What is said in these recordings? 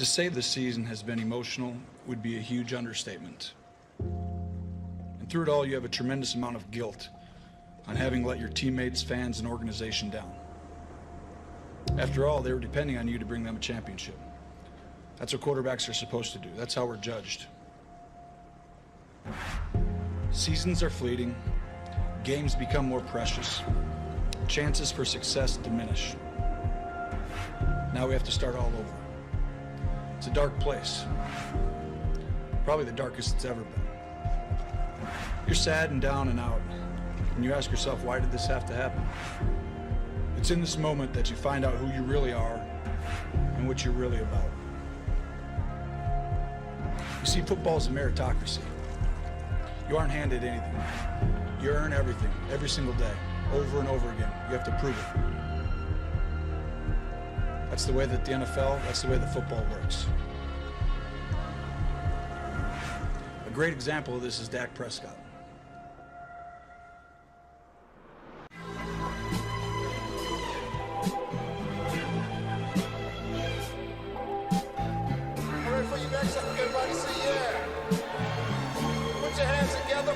To say the season has been emotional would be a huge understatement. And through it all, you have a tremendous amount of guilt on having let your teammates, fans, and organization down. After all, they were depending on you to bring them a championship. That's what quarterbacks are supposed to do. That's how we're judged. Seasons are fleeting. Games become more precious. Chances for success diminish. Now we have to start all over. It's a dark place. Probably the darkest it's ever been. You're sad and down and out, and you ask yourself, why did this have to happen? It's in this moment that you find out who you really are and what you're really about. You see, football is a meritocracy. You aren't handed anything. You earn everything, every single day, over and over again. You have to prove it. That's the way that the NFL, that's the way that football works. A great example of this is Dak Prescott. Ready for you next time, everybody say yeah. Put your hands together.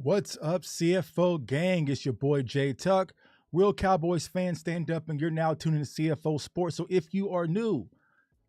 What's up, CFO gang? It's your boy Jay Tuck. Real Cowboys fans, stand up, and you're now tuning to CFO Sports. So if you are new,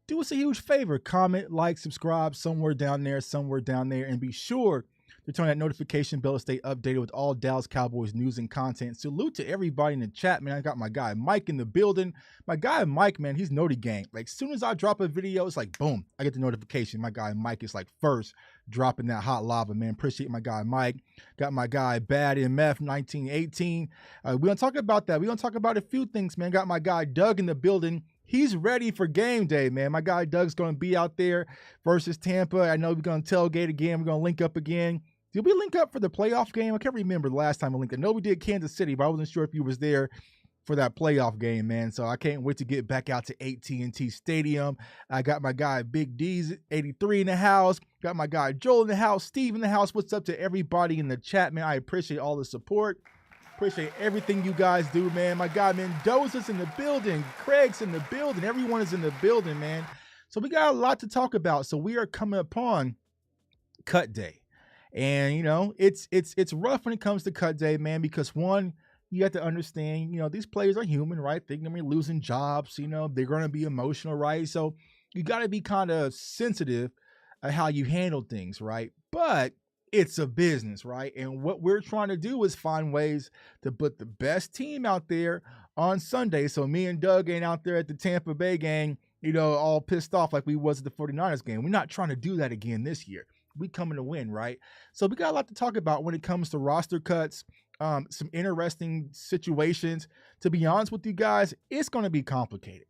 do us a huge favor. Comment, like, subscribe somewhere down there, and be sure to turn that notification bell to stay updated with all Dallas Cowboys news and content. Salute to everybody in the chat, man. I got my guy Mike in the building. My guy Mike, man, he's Noti gang. Like, as soon as I drop a video, it's like, boom, I get the notification. My guy Mike is like first dropping that hot lava, man. Appreciate my guy Mike. Got my guy Bad MF 1918. We're going to talk about that. We're going to talk about a few things, man. Got my guy Doug in the building. He's ready for game day, man. My guy Doug's going to be out there versus Tampa. I know we're going to tailgate again. We're going to link up again. Did we link up for the playoff game? I can't remember the last time we linked up. I know we did Kansas City, but I wasn't sure if you was there for that playoff game, man. So I can't wait to get back out to AT&T Stadium. I got my guy Big D's 83 in the house. Got my guy Joel in the house. Steve in the house. What's up to everybody in the chat, man? I appreciate all the support. Appreciate everything you guys do, man. My guy Mendoza's in the building. Craig's in the building. Everyone is in the building, man. So we got a lot to talk about. So we are coming upon cut day. And, you know, it's rough when it comes to cut day, man, because one, you have to understand, you know, these players are human, right? They're going to be losing jobs, you know, they're going to be emotional, right? So you got to be kind of sensitive at how you handle things, right? But it's a business, right? And what we're trying to do is find ways to put the best team out there on Sunday. So me and Doug ain't out there at the Tampa Bay game all pissed off like we was at the 49ers game. We're not trying to do that again this year. We coming to win, right? So we got a lot to talk about when it comes to roster cuts, some interesting situations. To be honest with you guys, it's going to be complicated.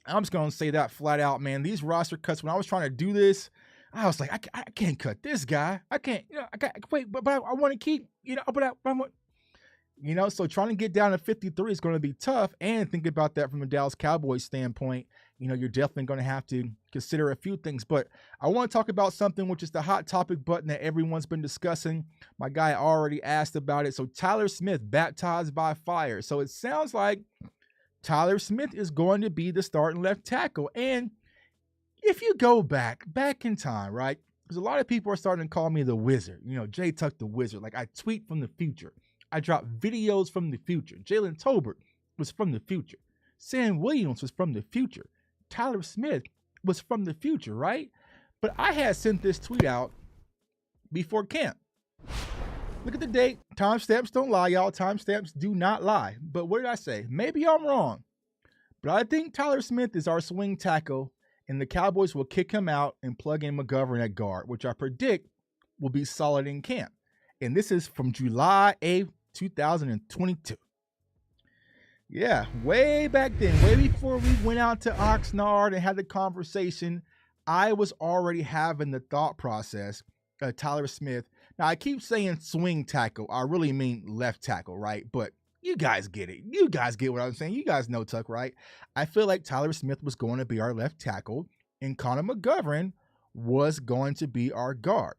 I'm just going to say that flat out, man. These roster cuts, when I was trying to do this, I was like, I can't cut this guy. I can't, wait, but I want to keep, but I want, so trying to get down to 53 is going to be tough. And think about that from a Dallas Cowboys standpoint. You're definitely going to have to consider a few things. But I want to talk about something which is the hot topic button that everyone's been discussing. My guy already asked about it. So Tyler Smith, baptized by fire. So it sounds like Tyler Smith is going to be the starting left tackle. And if you go back in time, right? Because a lot of people are starting to call me the wizard. Jay Tuck the wizard. Like I tweet from the future. I drop videos from the future. Jalen Tolbert was from the future. Sam Williams was from the future. Tyler Smith was from the future, right? But I had sent this tweet out before camp. Look at the date. Timestamps don't lie, y'all. Timestamps do not lie. But what did I say? Maybe I'm wrong. But I think Tyler Smith is our swing tackle, and the Cowboys will kick him out and plug in McGovern at guard, which I predict will be solid in camp. And this is from July 8th, 2022. Yeah, way back then, way before we went out to Oxnard and had the conversation, I was already having the thought process of Tyler Smith. Now, I keep saying swing tackle. I really mean left tackle, right? But you guys get it. You guys get what I'm saying. You guys know Tuck, right? I feel like Tyler Smith was going to be our left tackle, and Connor McGovern was going to be our guard.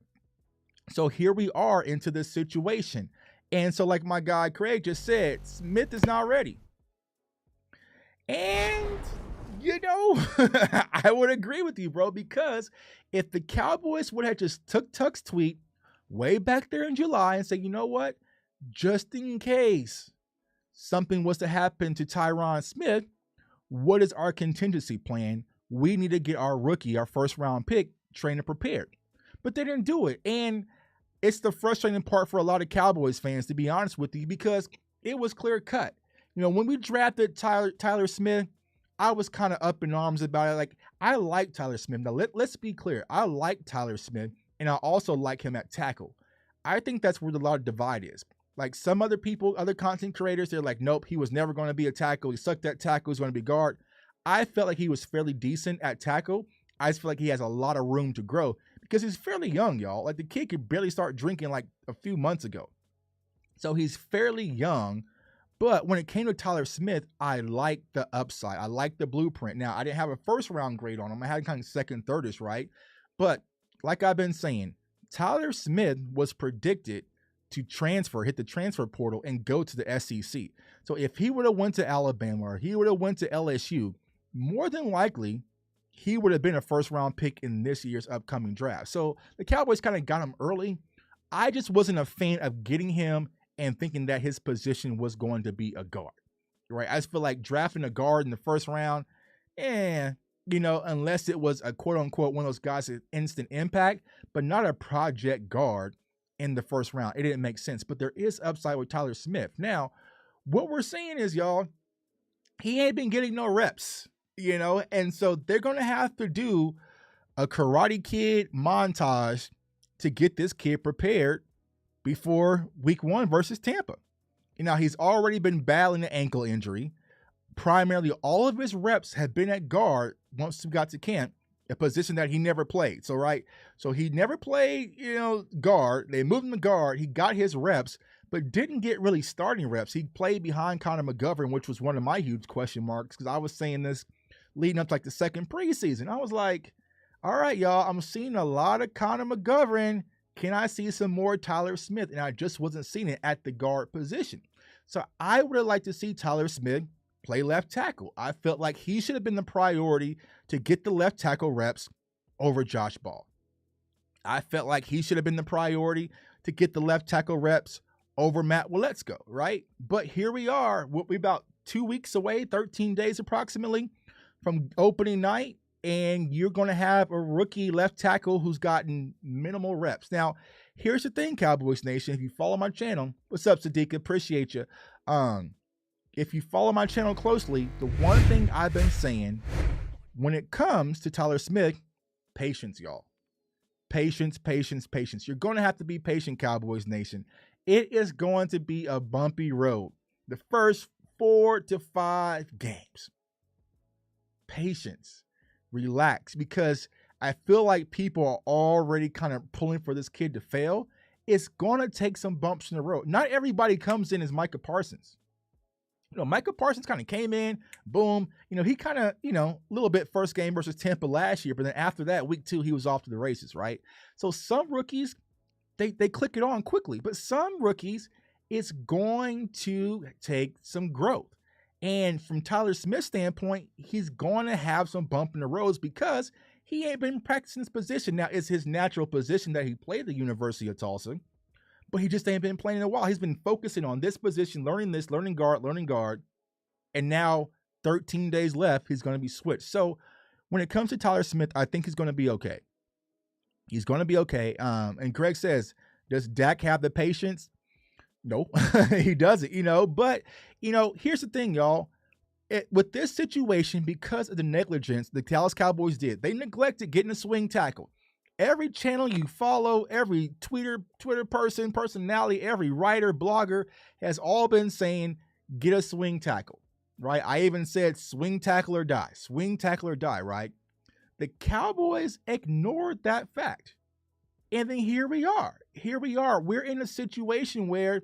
So here we are into this situation. And so like my guy Craig just said, Smith is not ready. And, I would agree with you, bro, because if the Cowboys would have just took Tuck's tweet way back there in July and said, you know what, just in case something was to happen to Tyron Smith, what is our contingency plan? We need to get our rookie, our first round pick, trained and prepared. But they didn't do it. And it's the frustrating part for a lot of Cowboys fans, to be honest with you, because it was clear cut. When we drafted Tyler Smith, I was kind of up in arms about it. Like, I like Tyler Smith. Now, let's be clear. I like Tyler Smith, and I also like him at tackle. I think that's where the lot of divide is. Like some other people, other content creators, they're like, nope, he was never going to be a tackle. He sucked at tackle. He's going to be guard. I felt like he was fairly decent at tackle. I just feel like he has a lot of room to grow because he's fairly young, y'all. Like the kid could barely start drinking like a few months ago. So he's fairly young. But when it came to Tyler Smith, I liked the upside. I liked the blueprint. Now, I didn't have a first-round grade on him. I had kind of second, thirdish, right? But like I've been saying, Tyler Smith was predicted to transfer, hit the transfer portal, and go to the SEC. So if he would have went to Alabama or he would have went to LSU, more than likely, he would have been a first-round pick in this year's upcoming draft. So the Cowboys kind of got him early. I just wasn't a fan of getting him and thinking that his position was going to be a guard, right? I just feel like drafting a guard in the first round, unless it was a quote-unquote one of those guys with instant impact, but not a project guard in the first round. It didn't make sense, but there is upside with Tyler Smith. Now, what we're seeing is, y'all, he ain't been getting no reps, and so they're going to have to do a Karate Kid montage to get this kid prepared before week 1 versus Tampa. He's already been battling an ankle injury. Primarily, all of his reps have been at guard once we got to camp, a position that he never played. So he never played, guard. They moved him to guard. He got his reps, but didn't get really starting reps. He played behind Connor McGovern, which was one of my huge question marks because I was saying this leading up to like the second preseason. I was like, all right, y'all, I'm seeing a lot of Connor McGovern. Can I see some more Tyler Smith? And I just wasn't seeing it at the guard position. So I would have liked to see Tyler Smith play left tackle. I felt like he should have been the priority to get the left tackle reps over Josh Ball. I felt like he should have been the priority to get the left tackle reps over Matt Waletzko, right? But here we are. We're about 2 weeks away, 13 days approximately from opening night. And you're going to have a rookie left tackle who's gotten minimal reps. Now, here's the thing, Cowboys Nation. If you follow my channel, what's up, Sadiq? Appreciate you. If you follow my channel closely, the one thing I've been saying When it comes to Tyler Smith, patience, y'all. Patience, patience, patience. You're going to have to be patient, Cowboys Nation. It is going to be a bumpy road. The first 4 to 5 games. Patience. Relax, because I feel like people are already kind of pulling for this kid to fail. It's going to take some bumps in the road. Not everybody comes in as Micah Parsons. Micah Parsons kind of came in, boom. He kind of, a little bit first game versus Tampa last year, but then after that, week 2, he was off to the races, right? So some rookies, they click it on quickly, but some rookies, it's going to take some growth. And from Tyler Smith's standpoint, he's going to have some bump in the roads because he ain't been practicing his position. Now, it's his natural position that he played at the University of Tulsa, but he just ain't been playing in a while. He's been focusing on this position, learning this, learning guard. And now 13 days left, he's going to be switched. So when it comes to Tyler Smith, I think he's going to be okay. He's going to be okay. And Greg says, does Dak have the patience? No, he doesn't, but, here's the thing, y'all. With this situation, because of the negligence the Dallas Cowboys did, they neglected getting a swing tackle. Every channel you follow, every Twitter personality, every writer, blogger has all been saying, get a swing tackle, right? I even said swing tackle or die, right? The Cowboys ignored that fact. And then here we are. We're in a situation where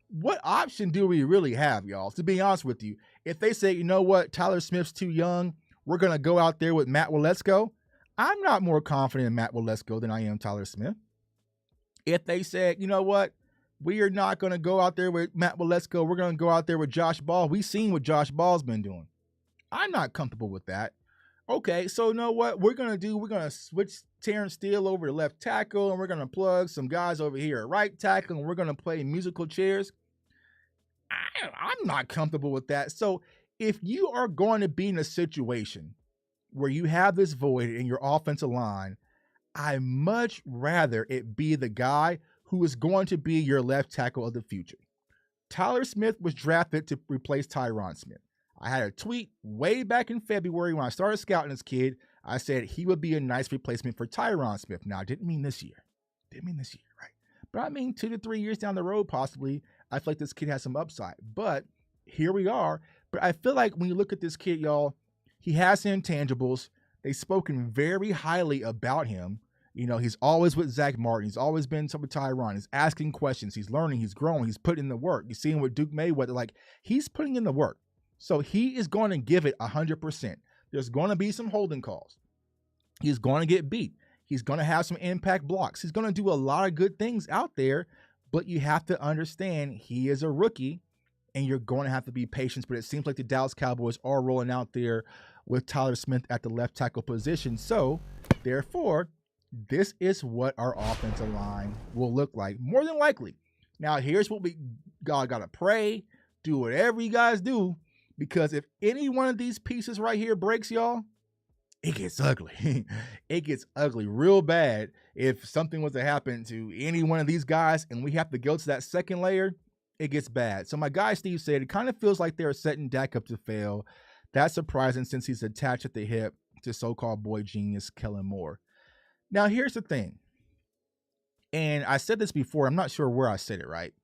what option do we really have, y'all? To be honest with you, if they say, you know what, Tyler Smith's too young, we're going to go out there with Matt Waletzko. I'm not more confident in Matt Waletzko than I am Tyler Smith. If they said, you know what, we are not going to go out there with Matt Waletzko, we're going to go out there with Josh Ball. We've seen what Josh Ball's been doing. I'm not comfortable with that. Okay, so you know what we're going to do? We're going to switch Terrence Steele over to left tackle, and we're going to plug some guys over here at right tackle, and we're going to play musical chairs. I'm not comfortable with that. So if you are going to be in a situation where you have this void in your offensive line, I much rather it be the guy who is going to be your left tackle of the future. Tyler Smith was drafted to replace Tyron Smith. I had a tweet way back in February when I started scouting this kid. I said he would be a nice replacement for Tyron Smith. Now, I didn't mean this year, right? But I mean 2 to 3 years down the road, possibly. I feel like this kid has some upside. But here we are. But I feel like when you look at this kid, y'all, he has some intangibles. They've spoken very highly about him. He's always with Zach Martin. He's always been with Tyron. He's asking questions. He's learning. He's growing. He's putting in the work. You're seeing with Duke Mayweather, he's putting in the work. So he is going to give it 100%. There's going to be some holding calls. He's going to get beat. He's going to have some impact blocks. He's going to do a lot of good things out there, but you have to understand he is a rookie and you're going to have to be patient. But it seems like the Dallas Cowboys are rolling out there with Tyler Smith at the left tackle position. So therefore, this is what our offensive line will look like, more than likely. Now, here's what we got to pray, do whatever you guys do, because if any one of these pieces right here breaks, y'all, it gets ugly. It gets ugly real bad if something was to happen to any one of these guys and we have to go to that second layer, it gets bad. So my guy Steve said it kind of feels like they're setting Dak up to fail. That's surprising since he's attached at the hip to so-called boy genius Kellen Moore. Now, here's the thing. And I said this before. I'm not sure where I said it, right?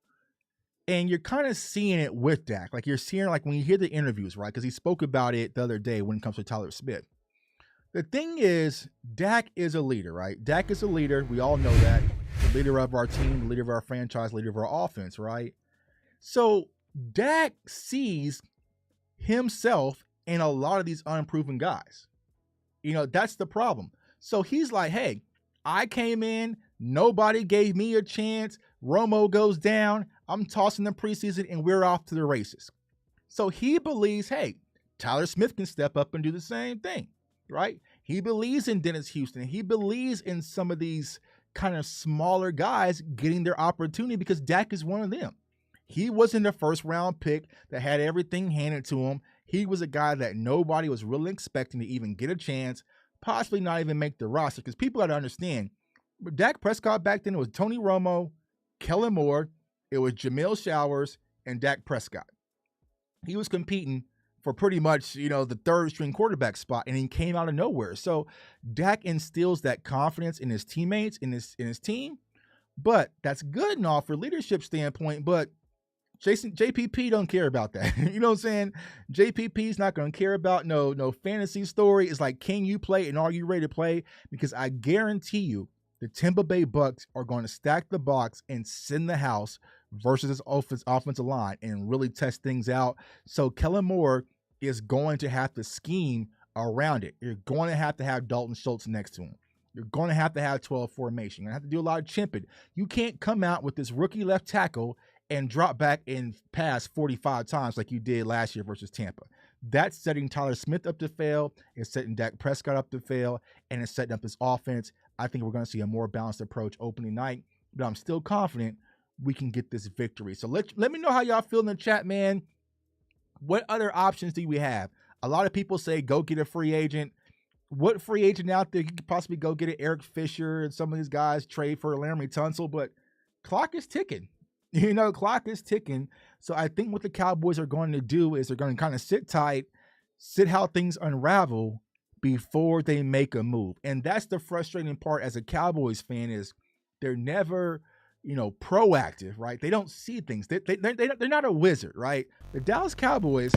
And you're kind of seeing it with Dak. You're seeing when you hear the interviews, right? Because he spoke about it the other day when it comes to Tyler Smith. The thing is, Dak is a leader, right? Dak is a leader. We all know that. The leader of our team, the leader of our franchise, leader of our offense, right? So Dak sees himself in a lot of these unproven guys. That's the problem. So he's like, hey, I came in, nobody gave me a chance. Romo goes down. I'm tossing the preseason and we're off to the races. So he believes, hey, Tyler Smith can step up and do the same thing, right? He believes in Dennis Houston. He believes in some of these kind of smaller guys getting their opportunity because Dak is one of them. He wasn't the first round pick that had everything handed to him. He was a guy that nobody was really expecting to even get a chance, possibly not even make the roster, because people got to understand, Dak Prescott back then, it was Tony Romo, Kellen Moore, it was Jamil Showers, and Dak Prescott. He was competing for pretty much, the third string quarterback spot, and he came out of nowhere. So Dak instills that confidence in his teammates, in his team, but that's good and all for leadership standpoint, but JPP don't care about that. You know what I'm saying? JPP's not going to care about no fantasy story. It's like, can you play and are you ready to play? Because I guarantee you the Tampa Bay Bucks are going to stack the box and send the house versus this offensive line and really test things out. So Kellen Moore is going to have to scheme around it. You're going to have Dalton Schultz next to him. You're going to have 12 formation. You're going to have to do a lot of chimping. You can't come out with this rookie left tackle and drop back and pass 45 times like you did last year versus Tampa. That's setting Tyler Smith up to fail. It's setting Dak Prescott up to fail, and it's setting up this offense. I think we're going to see a more balanced approach opening night, but I'm still confident we can get this victory. So let me know how y'all feel in the chat, man. What other options do we have? A lot of people say go get a free agent. What free agent out there you could possibly go get an Eric Fisher and some of these guys trade for Laramie Tunsil, but clock is ticking. Clock is ticking. So I think what the Cowboys are going to do is they're going to kind of sit tight, sit how things unravel before they make a move. And that's the frustrating part as a Cowboys fan is they're never, proactive, right? They don't see things. They're not a wizard, right? The Dallas Cowboys,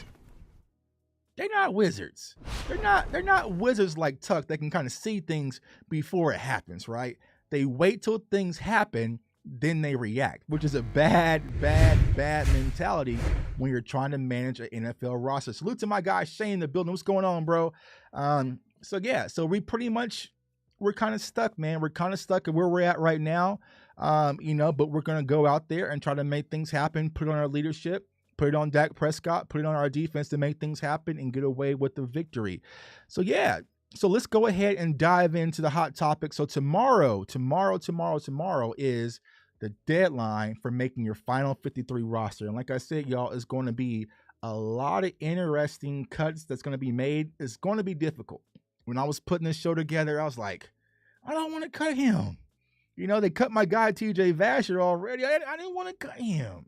they're not wizards. They're not wizards like Tuck that can kind of see things before it happens, right? They wait till things happen, then they react, which is a bad mentality when you're trying to manage an NFL roster. Salute to my guy Shane in the building. What's going on, bro? So we're kind of stuck, man. We're kind of stuck at where we're at right now. But we're gonna go out there and try to make things happen, put on our leadership, put it on Dak Prescott, put it on our defense to make things happen and get away with the victory. So let's go ahead and dive into the hot topic. So tomorrow is the deadline for making your final 53 roster. And like I said, y'all, it's going to be a lot of interesting cuts that's going to be made. It's going to be difficult. When I was putting this show together, I was like, I don't want to cut him. They cut my guy TJ Vasher already. I didn't want to cut him,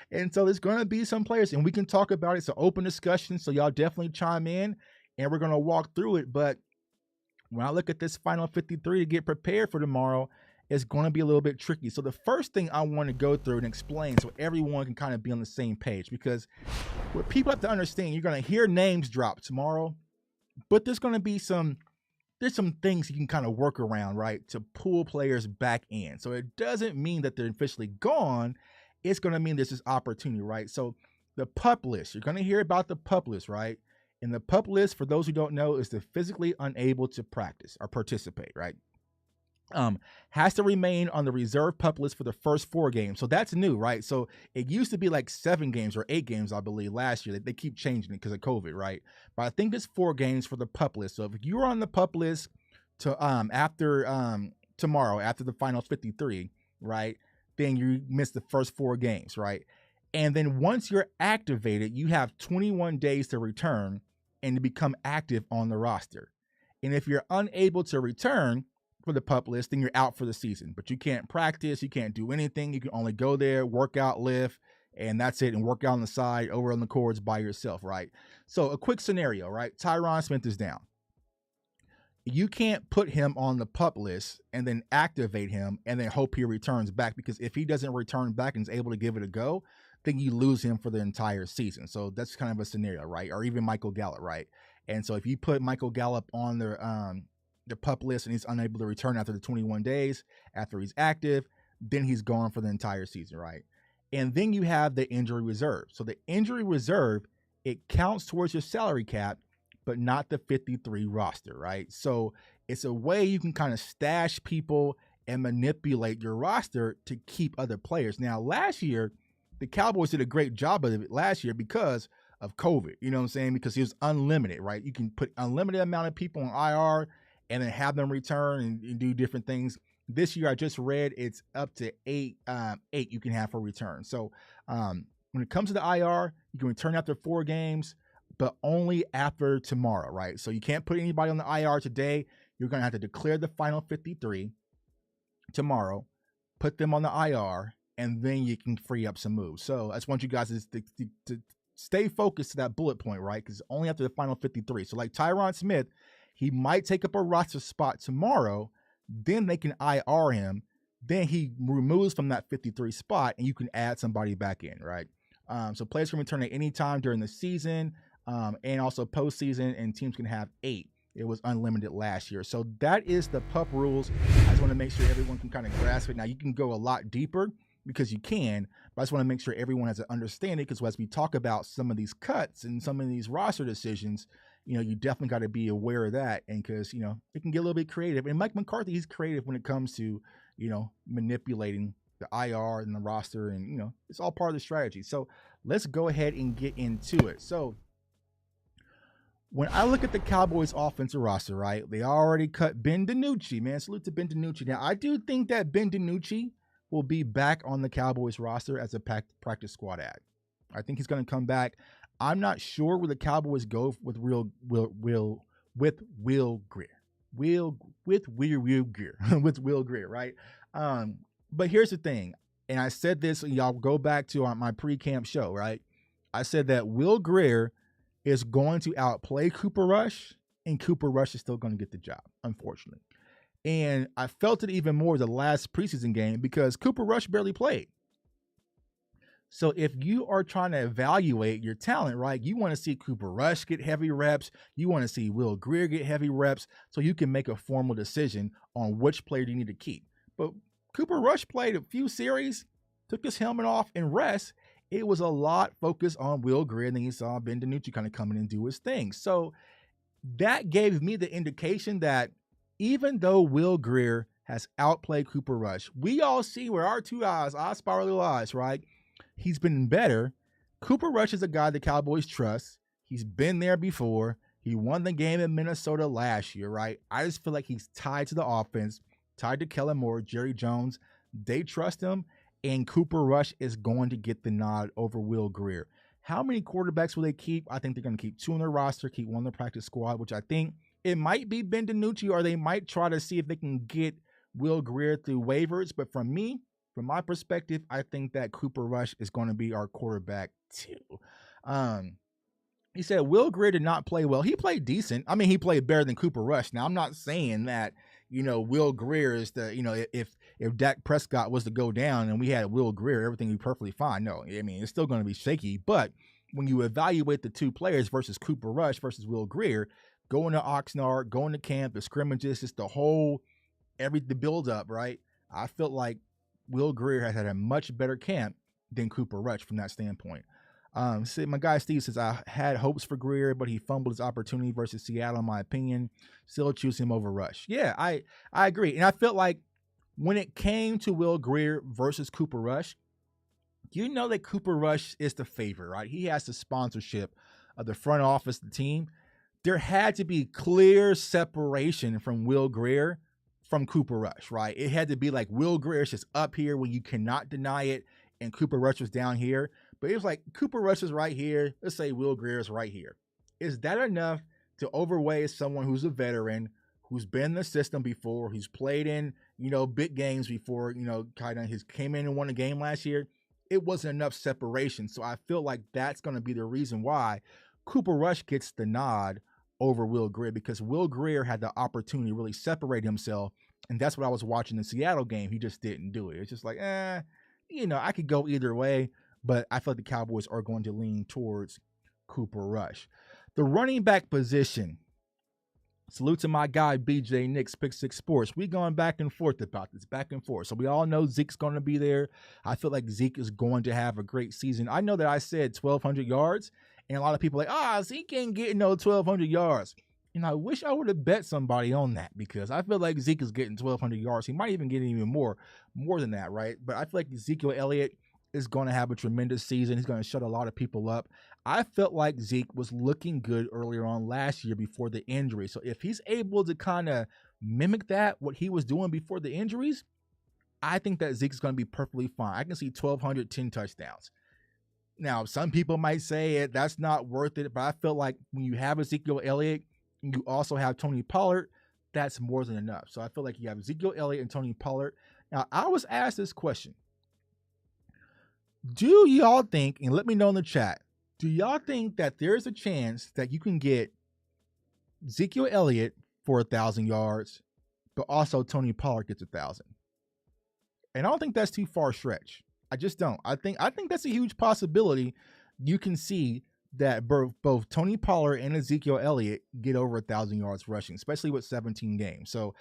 and so there's going to be some players, and we can talk about it. It's an open discussion, so y'all definitely chime in, and we're going to walk through it. But when I look at this final 53 to get prepared for tomorrow, it's going to be a little bit tricky. So the first thing I want to go through and explain so everyone can kind of be on the same page, because what people have to understand, you're going to hear names drop tomorrow, but there's going to be some things you can kind of work around, right, to pull players back in. So it doesn't mean that they're officially gone. It's going to mean there's this opportunity, right? So the PUP list, you're going to hear about the PUP list, right? And the PUP list, for those who don't know, is the physically unable to practice or participate, right? Has to remain on the reserve PUP list for the first 4 games. So that's new, right? So it used to be like 7 games or 8 games, I believe, last year. They keep changing it because of COVID, right? But I think it's 4 games for the PUP list. So if you're on the PUP list to after tomorrow, after the final 53, right, then you miss the first 4 games, right? And then once you're activated, you have 21 days to return and to become active on the roster. And if you're unable to return for the PUP list, then you're out for the season. But you can't practice, you can't do anything. You can only go there, work out, lift, and that's it, and work out on the side, over on the courts by yourself, right? So a quick scenario, right? Tyron Smith is down. You can't put him on the PUP list and then activate him and then hope he returns back, because if he doesn't return back and is able to give it a go, then you lose him for the entire season. So that's kind of a scenario, right? Or even Michael Gallup, right? And so if you put Michael Gallup on the PUP list and he's unable to return after the 21 days, after he's active, then he's gone for the entire season, right? And then you have the injury reserve. So the injury reserve, it counts towards your salary cap, but not the 53 roster, right? So it's a way you can kind of stash people and manipulate your roster to keep other players. Now, last year, the Cowboys did a great job of it last year because of COVID, you know what I'm saying? Because it was unlimited, right? You can put unlimited amount of people on IR and then have them return and do different things. This year, I just read it's up to 8 you can have for return. So when it comes to the IR, you can return after 4 games, but only after tomorrow, right? So you can't put anybody on the IR today. You're going to have to declare the final 53 tomorrow, put them on the IR, and then you can free up some moves. So I just want you guys to stay focused to that bullet point, right? Because only after the final 53. So like Tyron Smith, he might take up a roster spot tomorrow. Then they can IR him. Then he removes from that 53 spot, and you can add somebody back in, right? So players can return at any time during the season, and also postseason, and teams can have 8. It was unlimited last year. So that is the PUP rules. I just want to make sure everyone can kind of grasp it. Now, you can go a lot deeper because you can, but I just want to make sure everyone has an understanding, because as we talk about some of these cuts and some of these roster decisions, you definitely got to be aware of that. And because, it can get a little bit creative. And Mike McCarthy, he's creative when it comes to, manipulating the IR and the roster, and, it's all part of the strategy. So let's go ahead and get into it. So when I look at the Cowboys offensive roster, right, they already cut Ben DiNucci, man. Salute to Ben DiNucci. Now, I do think that Ben DiNucci will be back on the Cowboys roster as a practice squad ad. I think he's going to come back. I'm not sure where the Cowboys go with Will Greer. With Will Greer, right? But here's the thing, and I said this, y'all go back to my pre-camp show, right? I said that Will Greer is going to outplay Cooper Rush, and Cooper Rush is still going to get the job, unfortunately. And I felt it even more the last preseason game because Cooper Rush barely played. So if you are trying to evaluate your talent, right, you want to see Cooper Rush get heavy reps. You want to see Will Greer get heavy reps so you can make a formal decision on which player you need to keep. But Cooper Rush played a few series, took his helmet off and rest. It was a lot focused on Will Greer, and then you saw Ben DiNucci kind of come in and do his thing. So that gave me the indication that even though Will Greer has outplayed Cooper Rush, we all see where our spy little eyes, right? He's been better. Cooper Rush is a guy the Cowboys trust. He's been there before. He won the game in Minnesota last year, right? I just feel like he's tied to the offense, tied to Kellen Moore, Jerry Jones. They trust him, and Cooper Rush is going to get the nod over Will Greer. How many quarterbacks will they keep? I think they're going to keep 2 on their roster, keep 1 on the practice squad, which I think it might be Ben DiNucci, or they might try to see if they can get Will Greer through waivers. But from my perspective, I think that Cooper Rush is going to be our quarterback too. He said Will Greer did not play well. He played decent. I mean, he played better than Cooper Rush. Now, I'm not saying that, Will Greer is the, if Dak Prescott was to go down and we had Will Greer, everything would be perfectly fine. No, I mean, it's still going to be shaky. But when you evaluate the 2 players versus Cooper Rush versus Will Greer, going to Oxnard, going to camp, the scrimmages, just the build up, right? I felt like Will Greer has had a much better camp than Cooper Rush from that standpoint. My guy Steve says, I had hopes for Greer, but he fumbled his opportunity versus Seattle, in my opinion. Still choose him over Rush. Yeah, I agree. And I felt like when it came to Will Greer versus Cooper Rush, that Cooper Rush is the favorite, right? He has the sponsorship of the front office, the team. There had to be clear separation from Will Greer from Cooper Rush, right? It had to be like Will Greer is just up here when you cannot deny it, and Cooper Rush was down here. But it was like Cooper Rush is right here. Let's say Will Greer is right here. Is that enough to overweigh someone who's a veteran, who's been in the system before, who's played in, big games before, kind of came in and won a game last year? It wasn't enough separation. So I feel like that's going to be the reason why Cooper Rush gets the nod over Will Greer, because Will Greer had the opportunity to really separate himself. And that's what I was watching the Seattle game. He just didn't do it. It's just like, I could go either way, but I feel like the Cowboys are going to lean towards Cooper Rush. The running back position. Salute to my guy, BJ Nix, Pick 6 Sports. We going back and forth about this, back and forth. So we all know Zeke's going to be there. I feel like Zeke is going to have a great season. I know that I said 1,200 yards, and a lot of people are like, Zeke ain't getting no 1,200 yards. And I wish I would have bet somebody on that, because I feel like Zeke is getting 1,200 yards. He might even get even more than that, right? But I feel like Ezekiel Elliott is going to have a tremendous season. He's going to shut a lot of people up. I felt like Zeke was looking good earlier on last year before the injury. So if he's able to kind of mimic that, what he was doing before the injuries, I think that Zeke's going to be perfectly fine. I can see 1,200, 10 touchdowns. Now, some people might say that's not worth it, but I feel like when you have Ezekiel Elliott and you also have Tony Pollard, that's more than enough. So I feel like you have Ezekiel Elliott and Tony Pollard. Now, I was asked this question. Do y'all think, and let me know in the chat, Do y'all think that there's a chance that you can get Ezekiel Elliott for 1,000 yards, but also Tony Pollard gets 1,000? And I don't think that's too far stretch. I just don't. I think that's a huge possibility. You can see that both Tony Pollard and Ezekiel Elliott get over 1,000 yards rushing, especially with 17 games. So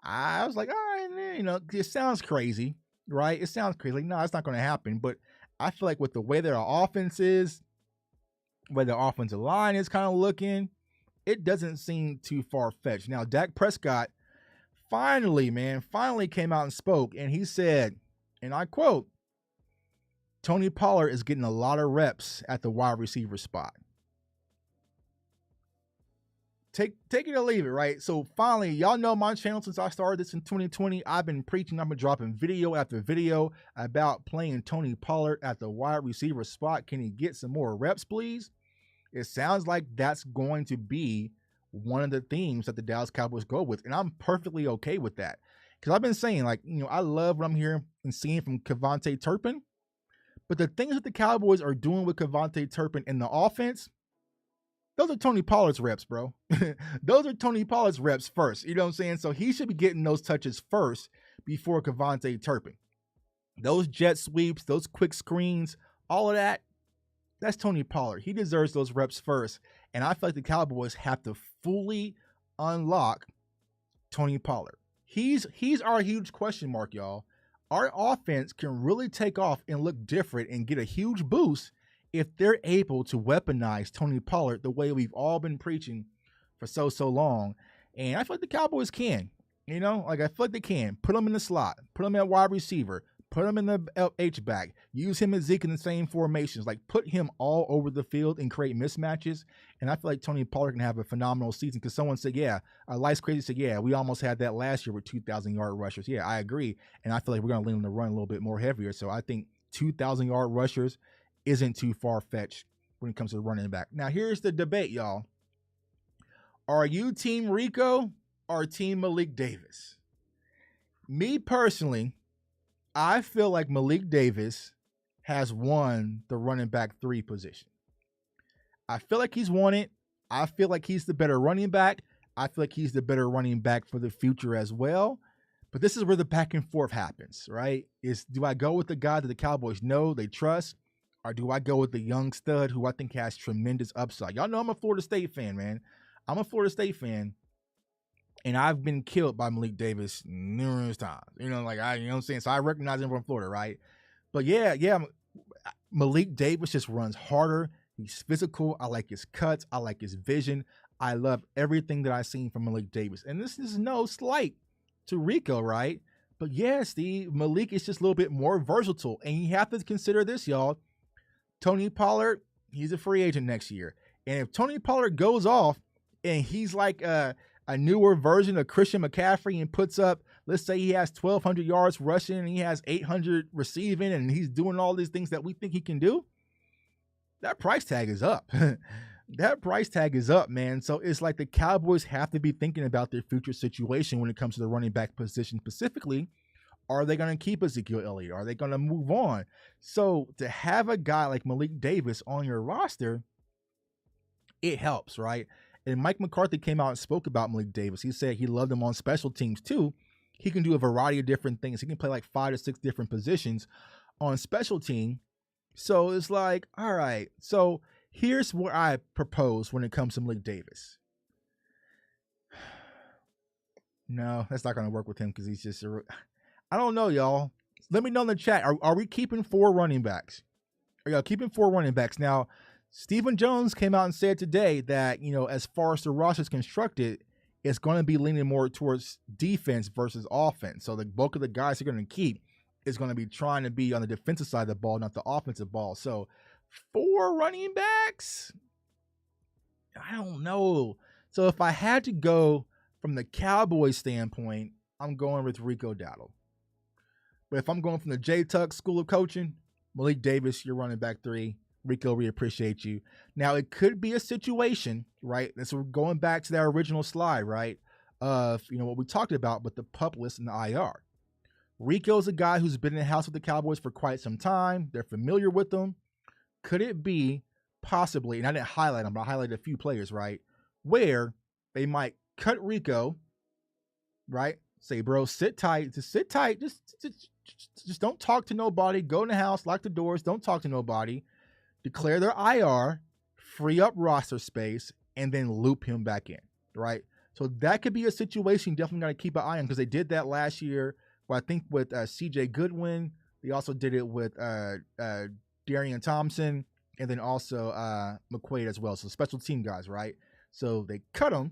I was like, all right, it sounds crazy, right? It sounds crazy. Like, no, it's not going to happen. But I feel like with the way their offense is, where the offensive line is kind of looking, it doesn't seem too far-fetched. Now, Dak Prescott finally came out and spoke, and he said, and I quote, Tony Pollard is getting a lot of reps at the wide receiver spot. Take it or leave it, right? So finally, y'all know my channel since I started this in 2020. I've been preaching, I've been dropping video after video about playing Tony Pollard at the wide receiver spot. Can he get some more reps, please? It sounds like that's going to be one of the themes that the Dallas Cowboys go with, and I'm perfectly okay with that. Because I've been saying, I love what I'm hearing and seeing from Kevontae Turpin, but the things that the Cowboys are doing with Kevontae Turpin in the offense, those are Tony Pollard's reps, bro. Those are Tony Pollard's reps first. You know what I'm saying? So he should be getting those touches first before Kevontae Turpin. Those jet sweeps, those quick screens, all of that, that's Tony Pollard. He deserves those reps first. And I feel like the Cowboys have to fully unlock Tony Pollard. He's our huge question mark, y'all. Our offense can really take off and look different and get a huge boost if they're able to weaponize Tony Pollard the way we've all been preaching for so long. And I feel like the Cowboys can, I feel like they can. Put him in the slot, put him at wide receiver, put him in the H-back, use him and Zeke in the same formations, put him all over the field and create mismatches. And I feel like Tony Pollard can have a phenomenal season because someone said, Life's Crazy said, we almost had that last year with 2,000-yard rushers. Yeah, I agree. And I feel like we're going to lean on the run a little bit more heavier. So I think 2,000-yard rushers isn't too far-fetched when it comes to the running back. Now, here's the debate, y'all. Are you Team Rico or Team Malik Davis? Me personally, I feel like Malik Davis has won the running back 3 position. I feel like he's won it. I feel like he's the better running back. I feel like he's the better running back for the future as well. But this is where the back and forth happens, right? Do I go with the guy that the Cowboys know, they trust, or do I go with the young stud who I think has tremendous upside? Y'all know I'm a Florida State fan, man. I'm a Florida State fan. And I've been killed by Malik Davis numerous times. You know what I'm saying? So I recognize him from Florida, right? But yeah, Malik Davis just runs harder. He's physical. I like his cuts. I like his vision. I love everything that I've seen from Malik Davis. And this is no slight to Rico, right? But yeah, Steve, Malik is just a little bit more versatile. And you have to consider this, y'all. Tony Pollard, he's a free agent next year. And if Tony Pollard goes off and he's like a newer version of Christian McCaffrey and puts up, let's say he has 1,200 yards rushing and he has 800 receiving and he's doing all these things that we think he can do, that price tag is up. That price tag is up, man. So it's like the Cowboys have to be thinking about their future situation when it comes to the running back position specifically. Are they going to keep Ezekiel Elliott? Are they going to move on? So to have a guy like Malik Davis on your roster, it helps, right? And Mike McCarthy came out and spoke about Malik Davis. He said he loved him on special teams too. He can do a variety of different things. He can play 5 to 6 different positions on special team. So it's like, all right. So here's what I propose when it comes to Malik Davis. No, that's not going to work with him because he's just I don't know, y'all. Let me know in the chat. Are we keeping 4 running backs? Are y'all keeping 4 running backs? Now, Stephen Jones came out and said today that, as far as the roster is constructed, it's going to be leaning more towards defense versus offense. So the bulk of the guys they're going to keep is going to be trying to be on the defensive side of the ball, not the offensive ball. So 4 running backs? I don't know. So if I had to go from the Cowboys standpoint, I'm going with Rico Dowdle. But if I'm going from the J Tuck School of Coaching, Malik Davis, you're running back 3. Rico, we appreciate you. Now, it could be a situation, right? And so we're going back to that original slide, right? Of, what we talked about with the PUP list and the IR. Rico's a guy who's been in the house with the Cowboys for quite some time. They're familiar with them. Could it be possibly, and I didn't highlight them, but I highlighted a few players, right, where they might cut Rico, right? Say, bro, sit tight, just sit tight, just don't talk to nobody. Go in the house, lock the doors, don't talk to nobody. Declare their IR, free up roster space, and then loop him back in, right? So that could be a situation you definitely got to keep an eye on, because they did that last year. Well, I think with CJ Goodwin, they also did it with Darian Thompson, and then also McQuaid as well. So special team guys, right? So they cut him,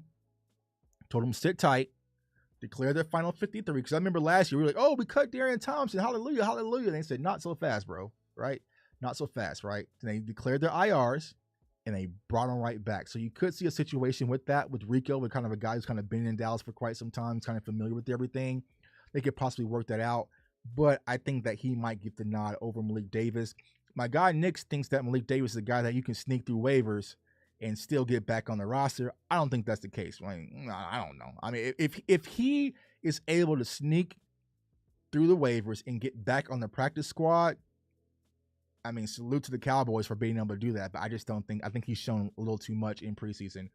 told him sit tight, declare their final 53. Because I remember last year, we were like, oh, we cut Darian Thompson. Hallelujah, hallelujah. And they said, not so fast, bro, right? Not so fast, right? And they declared their IRs, and they brought him right back. So you could see a situation with that, with Rico, with kind of a guy who's kind of been in Dallas for quite some time, kind of familiar with everything. They could possibly work that out. But I think that he might get the nod over Malik Davis. My guy Nick thinks that Malik Davis is a guy that you can sneak through waivers and still get back on the roster. I don't think that's the case. I mean, I don't know. I mean, if he is able to sneak through the waivers and get back on the practice squad, I mean, salute to the Cowboys for being able to do that. But I just don't think, I think he's shown a little too much in preseason.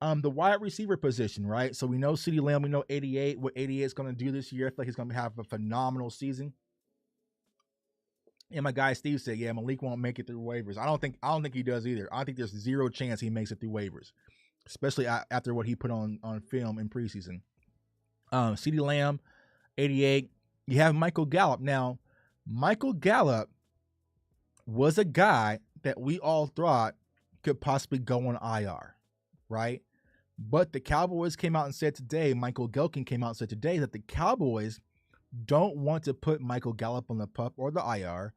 The wide receiver position, right? So we know CeeDee Lamb, we know 88, what 88 is going to do this year. I feel like he's going to have a phenomenal season. And my guy Steve said, yeah, Malik won't make it through waivers. I don't think he does either. I think there's zero chance he makes it through waivers, especially after what he put on film in preseason. CeeDee Lamb, 88. You have Michael Gallup. Now, Michael Gallup was a guy that we all thought could possibly go on IR, right? But the Cowboys came out and said today, Michael Gelkin came out and said today that the Cowboys don't want to put Michael Gallup on the PUP or the IR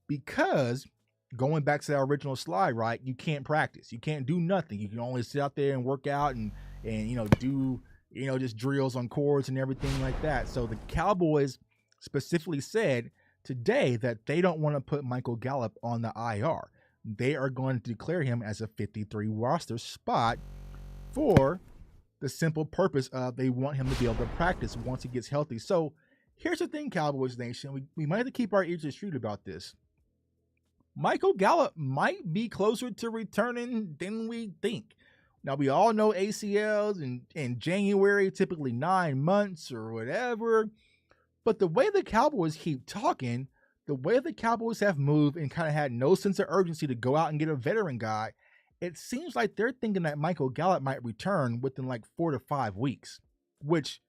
because, going back to that original slide, right, you can't practice. You can't do nothing. You can only sit out there and work out and do, just drills on cords and everything like that. So the Cowboys specifically said today that they don't want to put Michael Gallup on the IR. They are going to declare him as a 53 roster spot for the simple purpose of they want him to be able to practice once he gets healthy. So here's the thing, Cowboys Nation. We might have to keep our ears to the street about this. Michael Gallup might be closer to returning than we think. Now, we all know ACLs in January, typically 9 months or whatever. But the way the Cowboys keep talking, the way the Cowboys have moved and kind of had no sense of urgency to go out and get a veteran guy, it seems like they're thinking that Michael Gallup might return within like 4 to 5 weeks, which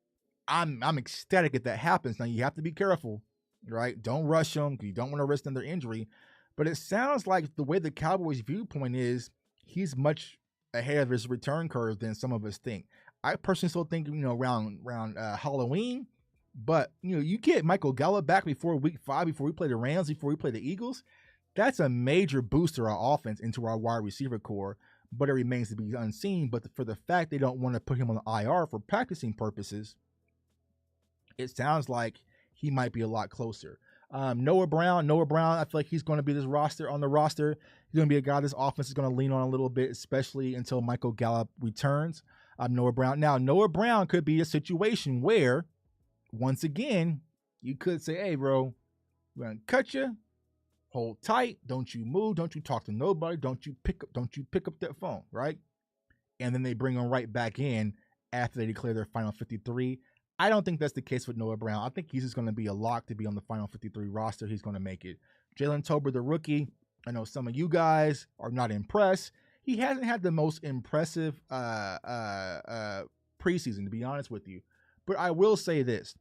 I'm ecstatic if that happens. Now, you have to be careful, right? Don't rush him because you don't want to risk another injury. But it sounds like the way the Cowboys' viewpoint is, he's much ahead of his return curve than some of us think. I personally still think, around Halloween. But, you get Michael Gallup back before week 5, before we play the Rams, before we play the Eagles. That's a major boost to our offense, into our wide receiver core. But it remains to be unseen. But for the fact they don't want to put him on the IR for practicing purposes, it sounds like he might be a lot closer. Noah Brown, I feel like he's going to be on the roster. He's going to be a guy this offense is going to lean on a little bit, especially until Michael Gallup returns. Noah Brown. Now, Noah Brown could be a situation where, once again, you could say, hey, bro, we're going to cut you. Hold tight. Don't you move. Don't you talk to nobody. Don't you pick up that phone, right? And then they bring him right back in after they declare their final 53. I don't think that's the case with Noah Brown. I think he's just going to be a lock to be on the final 53 roster. He's going to make it. Jalen Tolbert, the rookie, I know some of you guys are not impressed. He hasn't had the most impressive preseason, to be honest with you. But I will say this.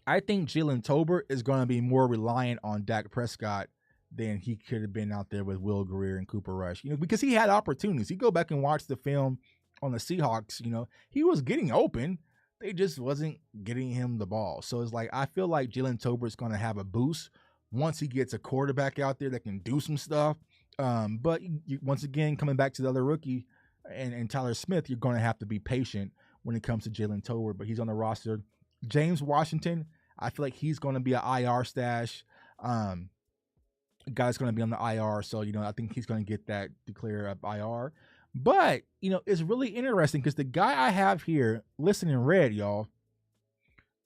I think Jalen Tolbert is going to be more reliant on Dak Prescott than he could have been out there with Will Greer and Cooper Rush. Because he had opportunities. You go back and watch the film on the Seahawks, he was getting open. They just wasn't getting him the ball. So it's like, I feel like Jalen Tolbert's going to have a boost once he gets a quarterback out there that can do some stuff. But once again, coming back to the other rookie and Tyler Smith, you're going to have to be patient when it comes to Jalen Tolbert, but he's on the roster. James Washington, I feel like he's going to be an IR stash. Guy's going to be on the IR. So, I think he's going to get that declared IR. But, it's really interesting because the guy I have here, listen in red, y'all,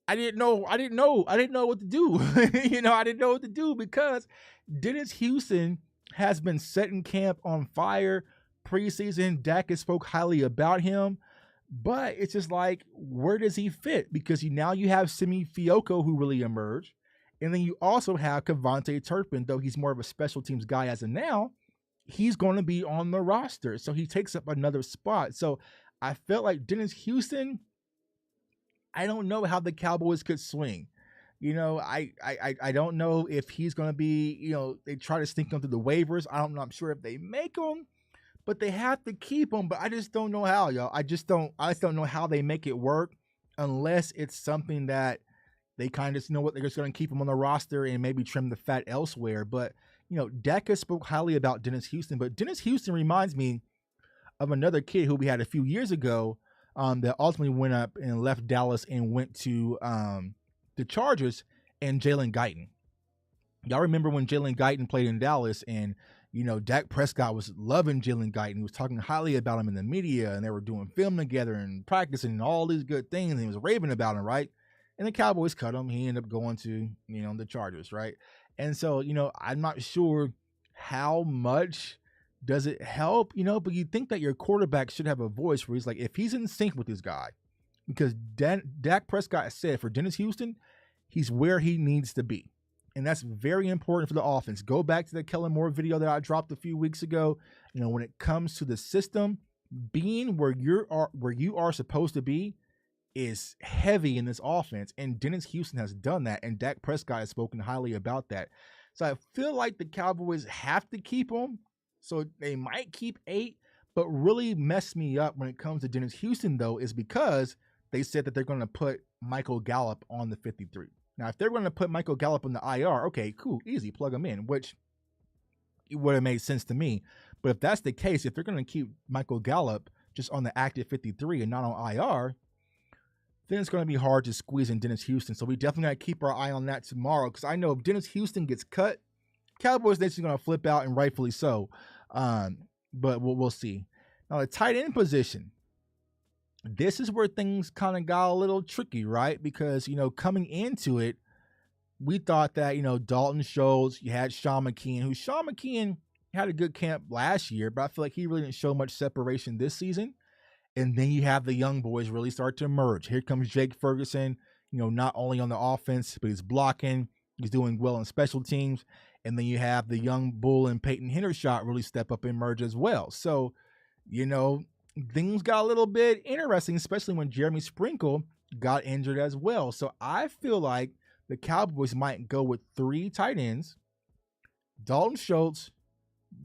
I didn't know what to do. I didn't know what to do because Dennis Houston has been setting camp on fire. Preseason, Dak has spoke highly about him, but it's just like, where does he fit? Because now you have Simi Fioco, who really emerged, and then you also have Kevontae Turpin, though he's more of a special teams guy as of now. He's going to be on the roster, so he takes up another spot. So I felt like Dennis Houston, I don't know how the Cowboys could swing. I don't know if he's going to be, they try to sneak him through the waivers. I'm not sure if they make him, but they have to keep him. But I just don't know how, y'all. I just don't know how they make it work unless it's something that they kind of know what they're just going to keep him on the roster and maybe trim the fat elsewhere. But, Dak spoke highly about Dennis Houston, but Dennis Houston reminds me of another kid who we had a few years ago that ultimately went up and left Dallas and went to the Chargers, and Jalen Guyton. Y'all remember when Jalen Guyton played in Dallas, and Dak Prescott was loving Jalen Guyton. He was talking highly about him in the media, and they were doing film together and practicing and all these good things, and he was raving about him, right? And the Cowboys cut him. He ended up going to, the Chargers, right? And so, I'm not sure how much does it help, but you think that your quarterback should have a voice where he's like, if he's in sync with this guy, because Dak Prescott said for Dennis Houston, he's where he needs to be. And that's very important for the offense. Go back to the Kellen Moore video that I dropped a few weeks ago. When it comes to the system, being where you are supposed to be is heavy in this offense. And Dennis Houston has done that. And Dak Prescott has spoken highly about that. So I feel like the Cowboys have to keep him. So they might keep 8. But really messed me up when it comes to Dennis Houston, though, is because they said that they're going to put Michael Gallup on the 53. Now, if they're going to put Michael Gallup on the IR, okay, cool, easy, plug him in, which would have made sense to me. But if that's the case, if they're going to keep Michael Gallup just on the active 53 and not on IR, then it's going to be hard to squeeze in Dennis Houston. So we definitely got to keep our eye on that tomorrow, because I know if Dennis Houston gets cut, Cowboys Nation is going to flip out, and rightfully so. But we'll see. Now, the tight end position. This is where things kind of got a little tricky, right? Because, coming into it, we thought that, Dalton Schultz, you had Sean McKeon had a good camp last year, but I feel like he really didn't show much separation this season. And then you have the young boys really start to emerge. Here comes Jake Ferguson, not only on the offense, but he's blocking. He's doing well in special teams. And then you have the young bull and Peyton Hendershot really step up and emerge as well. So, things got a little bit interesting, especially when Jeremy Sprinkle got injured as well. So I feel like the Cowboys might go with 3 tight ends: Dalton Schultz,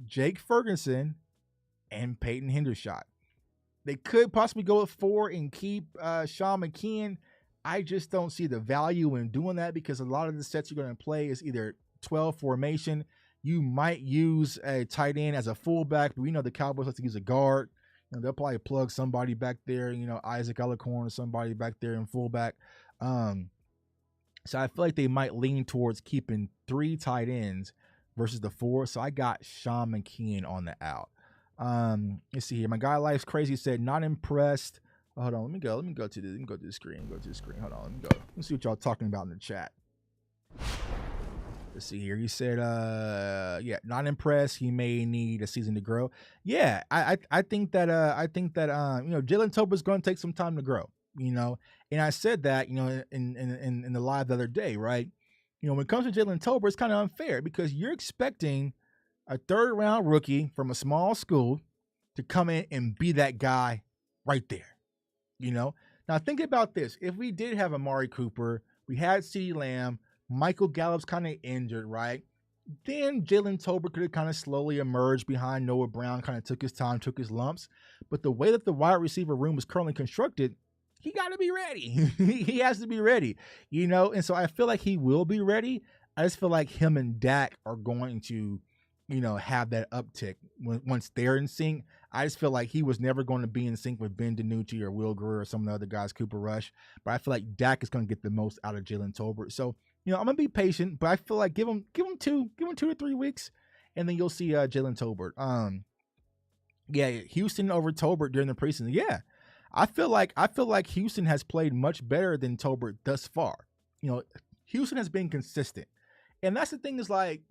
Jake Ferguson, and Peyton Hendershot. They could possibly go with 4 and keep Sean McKeon. I just don't see the value in doing that, because a lot of the sets you're going to play is either 12 formation. You might use a tight end as a fullback, but we know the Cowboys like to use a guard. They'll probably plug somebody back there, Isaac Alcorn or somebody back there in fullback. So I feel like they might lean towards keeping 3 tight ends versus the 4. So I got Sean McKeon on the out. Let's see here. My guy Life's Crazy said, not impressed. Oh, hold on. Let me go to the screen. Hold on. Let me go. Let's see what y'all talking about in the chat. Let's see here. He said, not impressed. He may need a season to grow. Yeah, I think that Jalen Tolbert's going to take some time to grow. And I said that in the live the other day, right? When it comes to Jalen Tolbert, it's kind of unfair, because you're expecting a 3rd round rookie from a small school to come in and be that guy right there. Now think about this: if we did have Amari Cooper, we had CeeDee Lamb, Michael Gallup's kind of injured, right? Then Jalen Tolbert could have kind of slowly emerged behind Noah Brown, kind of took his time, took his lumps. But the way that the wide receiver room is currently constructed, he got to be ready. He has to be ready, And so I feel like he will be ready. I just feel like him and Dak are going to, have that uptick once they're in sync. I just feel like he was never going to be in sync with Ben DiNucci or Will Greer or some of the other guys, Cooper Rush. But I feel like Dak is going to get the most out of Jalen Tolbert. So, I'm going to be patient, but I feel like give him 2 to 3 weeks, and then you'll see Jalen Tolbert. Houston over Tolbert during the preseason. Yeah, I feel like Houston has played much better than Tolbert thus far. Houston has been consistent, and that's the thing is like,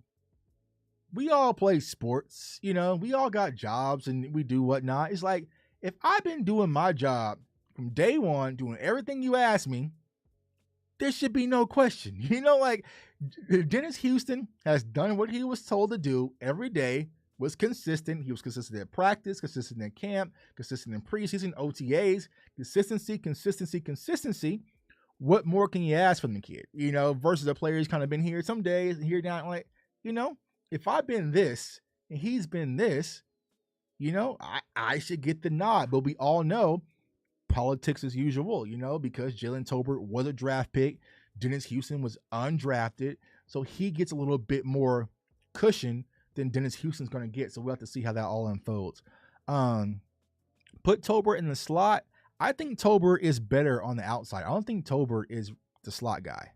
we all play sports, we all got jobs and we do whatnot. It's like, if I've been doing my job from day one, doing everything you asked me, there should be no question. Like Dennis Houston has done what he was told to do every day, was consistent. He was consistent at practice, consistent in camp, consistent in preseason, OTAs, consistency. What more can you ask from the kid? Versus a player who's kind of been here some days and here down. Like, if I've been this and he's been this, I should get the nod. But we all know politics as usual, because Jalen Tolbert was a draft pick. Dennis Houston was undrafted. So he gets a little bit more cushion than Dennis Houston's going to get. So we'll have to see how that all unfolds. Put Tolbert in the slot. I think Tolbert is better on the outside. I don't think Tolbert is the slot guy,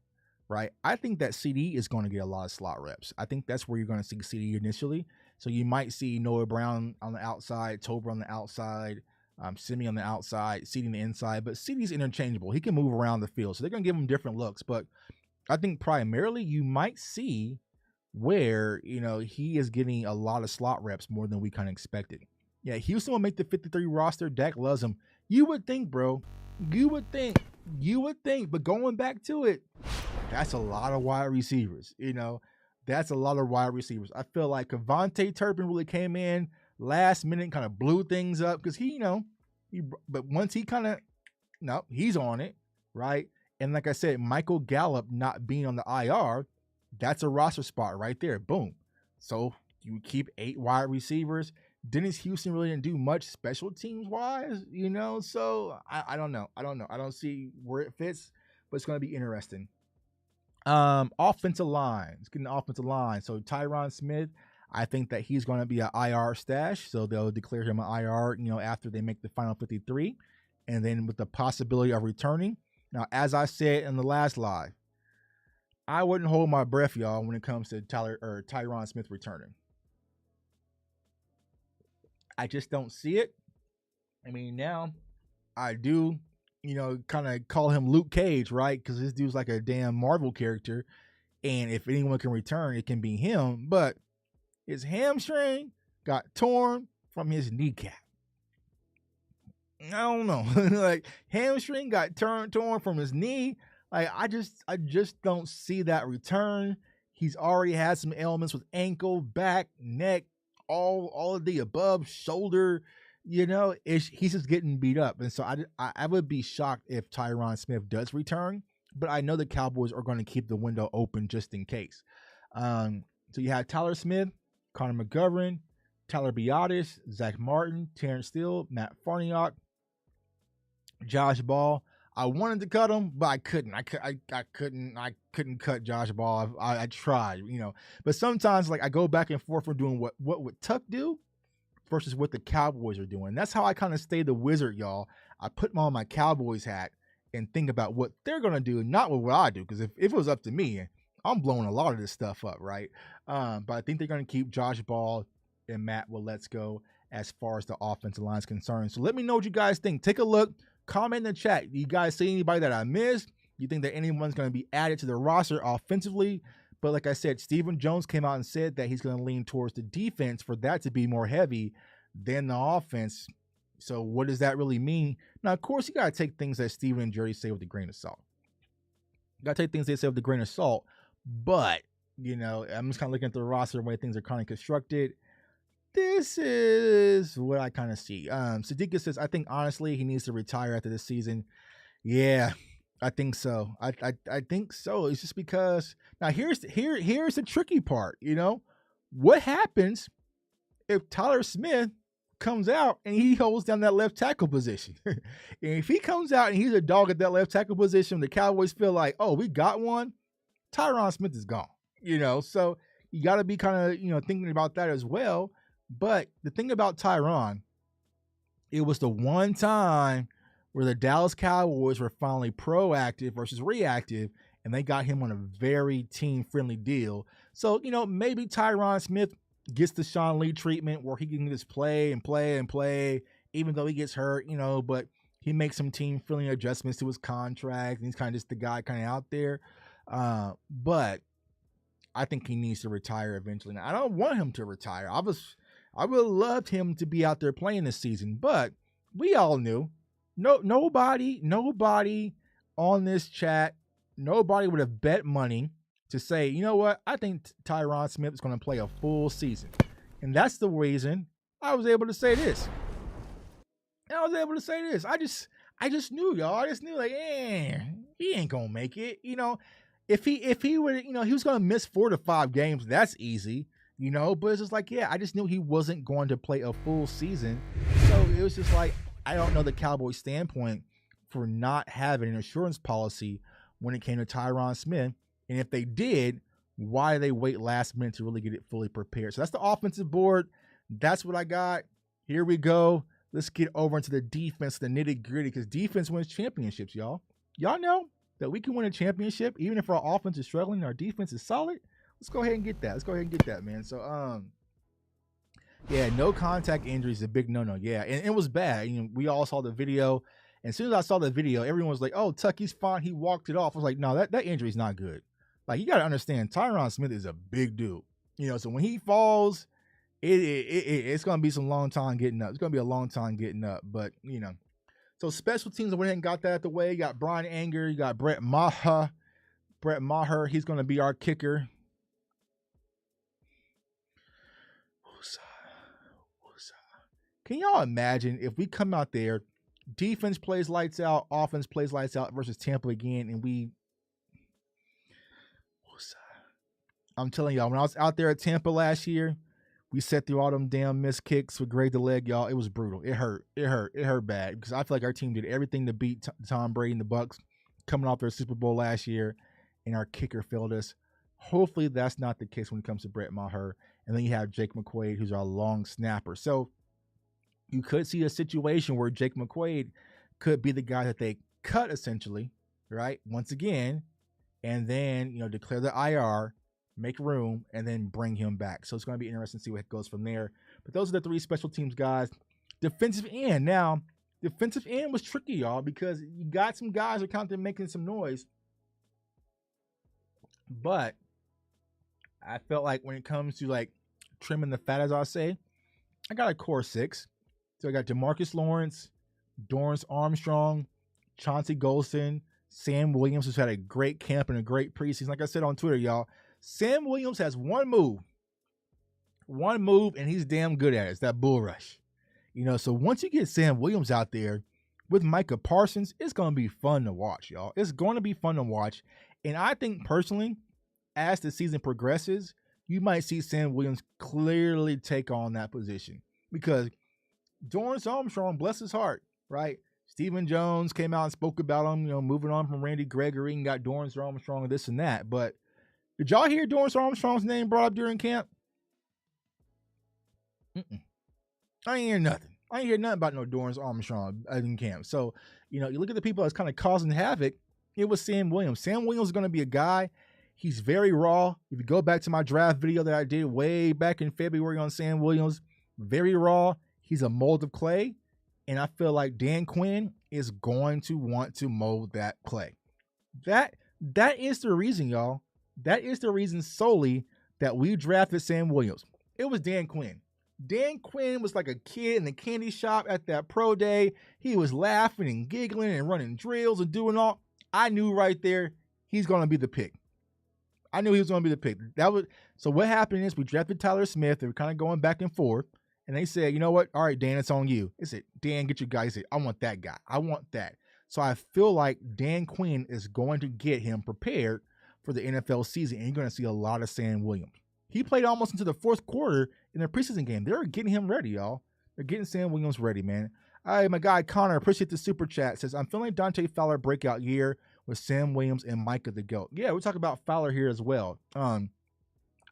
right? I think that CD is going to get a lot of slot reps. I think that's where you're going to see CD initially. So you might see Noah Brown on the outside, Tolbert on the outside, Simi on the outside, CD on the inside. But CD's interchangeable. He can move around the field. So they're going to give him different looks. But I think primarily you might see where, he is getting a lot of slot reps more than we kind of expected. Yeah, Houston will make the 53 roster. Dak loves him. You would think, bro. You would think. But going back to it, that's a lot of wide receivers. That's a lot of wide receivers. I feel like Kevontae Turpin really came in last minute, kind of blew things up because but once he he's on it, right? And like I said, Michael Gallup not being on the IR, that's a roster spot right there. Boom. So you keep 8 wide receivers. Dennis Houston really didn't do much special teams wise, so I don't know. I don't see where it fits, but it's going to be interesting. Offensive line. Let's get an offensive line. So Tyron Smith, I think that he's going to be an IR stash. So they'll declare him an IR, after they make the final 53, and then with the possibility of returning. Now, as I said in the last live, I wouldn't hold my breath, y'all, when it comes to Tyron Smith returning. I just don't see it. I mean, now I do, kind of call him Luke Cage, right? Because this dude's like a damn Marvel character. And if anyone can return, it can be him. But his hamstring got torn from his kneecap. I don't know. Like, hamstring got torn from his knee. Like, I just don't see that return. He's already had some ailments with ankle, back, neck, all of the above, shoulder, he's just getting beat up. And so I would be shocked if Tyron Smith does return, but I know the Cowboys are going to keep the window open just in case. So you have Tyler Smith, Connor McGovern, Tyler Biotis, Zach Martin, Terrence Steele, Matt Farniok, Josh Ball. I wanted to cut him, but I couldn't. I couldn't cut Josh Ball. I tried, But sometimes, like, I go back and forth from doing what would Tuck do versus what the Cowboys are doing. That's how I kind of stay the wizard, y'all. I put on my Cowboys hat and think about what they're gonna do, not what I do. Because if it was up to me, I'm blowing a lot of this stuff up, right? But I think they're gonna keep Josh Ball and Matt Let's go as far as the offensive line is concerned. So let me know what you guys think. Take a look. Comment in the chat. You guys see anybody that I missed? You think that anyone's going to be added to the roster offensively? But like I said, Stephen Jones came out and said that he's going to lean towards the defense for that to be more heavy than the offense. So what does that really mean? Now, of course, you got to take things that Stephen and Jerry say with a grain of salt. You got to take things they say with a grain of salt. But, I'm just kind of looking at the roster and the way things are kind of constructed. This is what I kind of see. Sadiqa says, I think honestly he needs to retire after this season. Yeah, I think so. I think so. It's just because now here's the tricky part. What happens if Tyler Smith comes out and he holds down that left tackle position? And if he comes out and he's a dog at that left tackle position, the Cowboys feel like, oh, we got one. Tyron Smith is gone. So you got to be kind of thinking about that as well. But the thing about Tyron, it was the one time where the Dallas Cowboys were finally proactive versus reactive, and they got him on a very team-friendly deal. So, maybe Tyron Smith gets the Sean Lee treatment where he can just play, even though he gets hurt, but he makes some team-friendly adjustments to his contract, and he's kind of just the guy kind of out there. But I think he needs to retire eventually. Now, I don't want him to retire. I would have loved him to be out there playing this season, but we all knew. Nobody on this chat, nobody would have bet money to say, you know what, I think Tyron Smith is going to play a full season. And that's the reason I was able to say this. I just knew, y'all. I just knew, like, he ain't gonna make it. You know, if he would, you know, he was gonna miss 4 to 5 games. That's easy, you know. But it's just like, I just knew he wasn't going to play a full season. So it was just like, I don't know the Cowboys' standpoint for not having an insurance policy when it came to Tyron Smith. And if they did, why did they wait last minute to really get it fully prepared? So that's the offensive board. That's what I got. Here we go. Let's get over into the defense, the nitty gritty, because defense wins championships, y'all. Y'all know that we can win a championship even if our offense is struggling and our defense is solid. Let's go ahead and get that. Man. So, no contact injury is a big no-no. Yeah, and it was bad. You know, we all saw the video. And as soon as I saw the video, everyone was like, oh, Tucky's fine. He walked it off. I was like, no, that injury is not good. Like, you got to understand, Tyron Smith is a big dude. You know, so when he falls, it's going to be some long time getting up. It's going to be a long time getting up. But, you know, so special teams, I went ahead and got that out the way. You got Brian Anger. You got Brett Maher. He's going to be our kicker. Can y'all imagine if we come out there, defense plays lights out, offense plays lights out versus Tampa again, and I'm telling y'all, when I was out there at Tampa last year, we set through all them damn missed kicks with Greg the Leg, y'all. It was brutal. It hurt bad because I feel like our team did everything to beat Tom Brady and the Bucs coming off their Super Bowl last year, and our kicker failed us. Hopefully that's not the case when it comes to Brett Maher. And then you have Jake McQuaid, who's our long snapper. So you could see a situation where Jake McQuaid could be the guy that they cut essentially, right? Once again, and then, you know, declare the IR, make room, and then bring him back. So it's going to be interesting to see what goes from there. But those are the 3 special teams guys. Defensive end. Now, defensive end was tricky, y'all, because you got some guys who are kind of making some noise. But I felt like when it comes to, like, trimming the fat, as I say, I got a core 6. So I got DeMarcus Lawrence, Dorrance Armstrong, Chauncey Golston, Sam Williams, who's had a great camp and a great preseason. Like I said on Twitter, y'all, Sam Williams has one move, and he's damn good at it. It's that bull rush. You know, so once you get Sam Williams out there with Micah Parsons, it's going to be fun to watch, y'all. It's going to be fun to watch. And I think personally, as the season progresses, you might see Sam Williams clearly take on that position because Dorrance Armstrong, bless his heart, right? Stephen Jones came out and spoke about him, you know, moving on from Randy Gregory and got Dorrance Armstrong and this and that. But did y'all hear Dorrance Armstrong's name brought up during camp? I ain't hear nothing. I ain't hear nothing about no Dorrance Armstrong in camp. So, you know, you look at the people that's kind of causing havoc. It was Sam Williams. Sam Williams is going to be a guy. He's very raw. If you go back to my draft video that I did way back in February on Sam Williams, very raw. He's a mold of clay. And I feel like Dan Quinn is going to want to mold that clay. That is the reason, y'all. That is the reason solely that we drafted Sam Williams. It was Dan Quinn. Dan Quinn was like a kid in the candy shop at that pro day. He was laughing and giggling and running drills and doing all. I knew right there he's going to be the pick. I knew he was going to be the pick. So what happened is we drafted Tyler Smith. They were kind of going back and forth. And they said, you know what? All right, Dan, it's on you. They said, Dan, get your guy. He said, I want that guy. I want that. So I feel like Dan Quinn is going to get him prepared for the NFL season. And you're going to see a lot of Sam Williams. He played almost into the fourth quarter in the preseason game. They're getting him ready, y'all. They're getting Sam Williams ready, man. All right, my guy Connor, appreciate the super chat. Says, I'm feeling Dante Fowler breakout year with Sam Williams and Micah the GOAT. Yeah, we're talking about Fowler here as well. I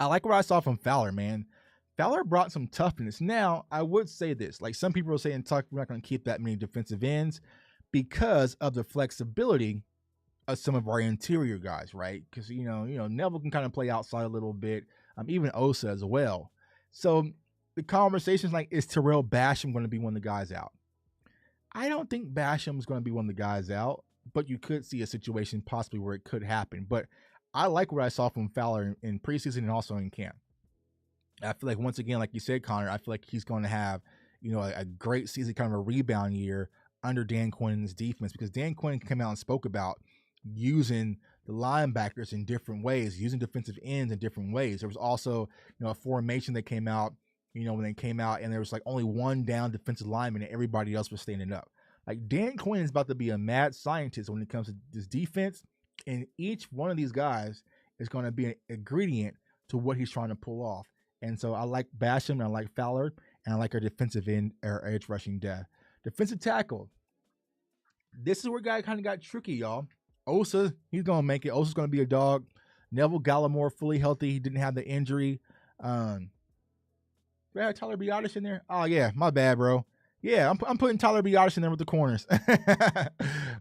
like what I saw from Fowler, man. Fowler brought some toughness. Now, I would say this. Like some people are saying, Tuck, we're not going to keep that many defensive ends because of the flexibility of some of our interior guys, right? Because, you know, Neville can kind of play outside a little bit. Even Osa as well. So the conversation's like, is Terrell Basham going to be one of the guys out? I don't think Basham is going to be one of the guys out, but you could see a situation possibly where it could happen. But I like what I saw from Fowler in preseason and also in camp. I feel like, once again, like you said, Connor, I feel like he's going to have, a great season, kind of a rebound year under Dan Quinn's defense, because Dan Quinn came out and spoke about using the linebackers in different ways, using defensive ends in different ways. There was also, a formation that came out, when they came out, and there was like only one down defensive lineman and everybody else was standing up. Like, Dan Quinn is about to be a mad scientist when it comes to this defense, and each one of these guys is going to be an ingredient to what he's trying to pull off. And so I like Basham, and I like Fowler, and I like our defensive end, or edge rushing depth. Defensive tackle. This is where guy kind of got tricky, y'all. Osa, he's going to make it. Osa's going to be a dog. Neville Gallimore, fully healthy. He didn't have the injury. Did I have Tyler Biotish in there? Oh, yeah. My bad, bro. Yeah, I'm putting Tyler Biotish in there with the corners.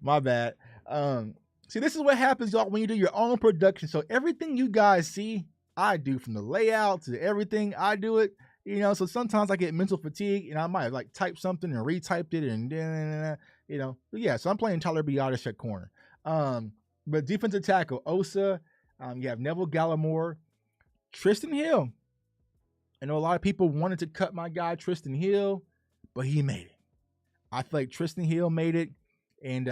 My bad. See, this is what happens, y'all, when you do your own production. So everything you guys see, I do, from the layout to everything. I do it, so sometimes I get mental fatigue, and I might like type something and retyped it, and But yeah, so I'm playing Tyler Biotish at corner. But defensive tackle, Osa, you have Neville Gallimore, Tristan Hill. I know a lot of people wanted to cut my guy Tristan Hill, but he made it. I feel like Tristan Hill made it, and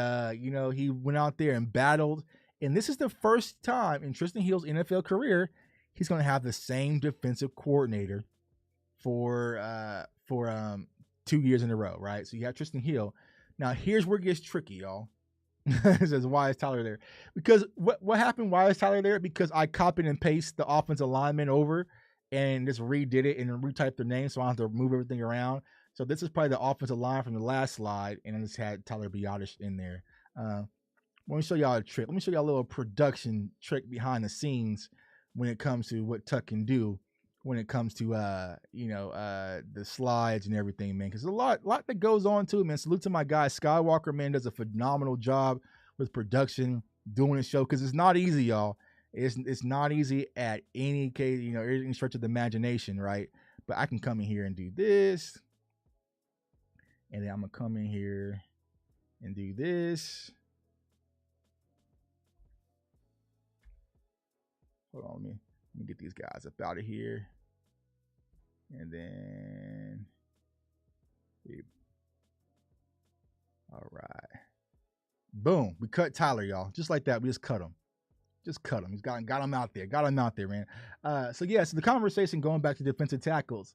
he went out there and battled. And this is the first time in Tristan Hill's NFL career he's going to have the same defensive coordinator for 2 years in a row, right? So you have Tristan Hill. Now here's where it gets tricky, y'all. It says, why is Tyler there? Because what happened? Why is Tyler there? Because I copied and pasted the offensive lineman over and just redid it and retyped their name, so I don't have to move everything around. So this is probably the offensive line from the last slide, and I just had Tyler Biotish in there. Let me show y'all a trick. Let me show y'all a little production trick behind the scenes when it comes to what Tuck can do when it comes to the slides and everything, man. Because there's a lot that goes on to it, man. Salute to my guy Skywalker, man. Does a phenomenal job with production, doing the show, because it's not easy, y'all. It's not easy at any case, any stretch of the imagination, right? But I can come in here and do this, and then I'm gonna come in here and do this. Hold on, let me get these guys up out of here. And then, all right. Boom. We cut Tyler, y'all. Just like that. We just cut him. He's got him out there. Got him out there, man. So the conversation, going back to defensive tackles.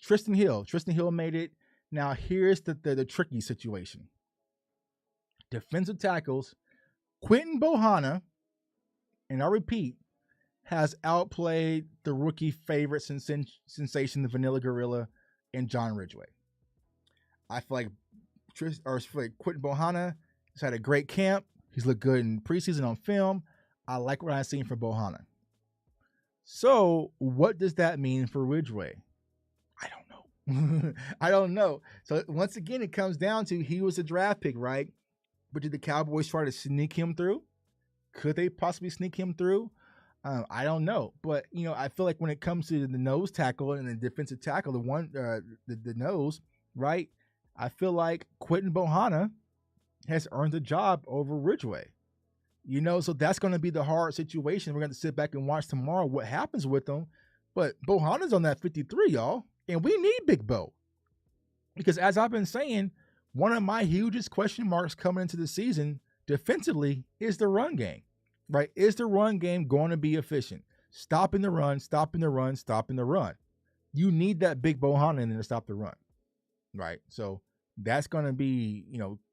Tristan Hill made it. Now here's the tricky situation. Defensive tackles, Quentin Bohanna, and I repeat, has outplayed the rookie favorite sensation, the Vanilla Gorilla, and John Ridgeway. I feel like Quentin Bohanna has had a great camp. He's looked good in preseason on film. I like what I've seen from Bohanna. So what does that mean for Ridgeway? I don't know. I don't know. So once again, it comes down to, he was a draft pick, right? But did the Cowboys try to sneak him through? Could they possibly sneak him through? I don't know. But, I feel like when it comes to the nose tackle and the defensive tackle, the nose, right? I feel like Quentin Bohanna has earned the job over Ridgeway. So that's going to be the hard situation. We're going to sit back and watch tomorrow what happens with them. But Bohanna's on that 53, y'all. And we need Big Bo. Because as I've been saying, one of my hugest question marks coming into the season defensively is the run game, right? Is the run game going to be efficient? Stopping the run. You need that big Bohanna in there to stop the run, right? So that's going to be,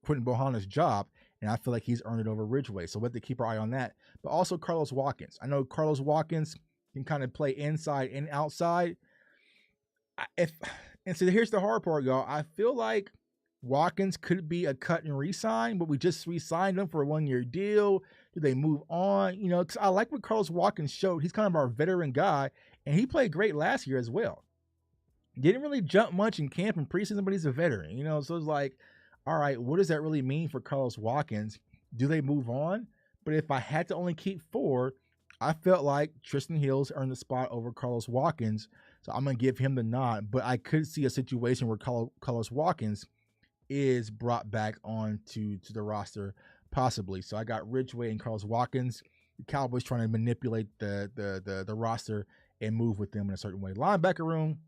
Quentin Bohanna's job, and I feel like he's earned it over Ridgeway. So we have to keep our eye on that. But also Carlos Watkins. I know Carlos Watkins can kind of play inside and outside. So here's the hard part, y'all. I feel like Watkins could be a cut and re-sign, but we just re-signed him for a 1-year deal. Do they move on? Because I like what Carlos Watkins showed. He's kind of our veteran guy, and he played great last year as well. Didn't really jump much in camp and preseason, but he's a veteran, so it's like, all right, what does that really mean for Carlos Watkins? Do they move on? But if I had to only keep 4, I felt like Tristan Hill's earned the spot over Carlos Watkins, so I'm going to give him the nod. But I could see a situation where Carlos Watkins is brought back onto the roster, possibly. So I got Ridgeway and Carlos Watkins. the Cowboys trying to manipulate the roster and move with them in a certain way. Linebacker room,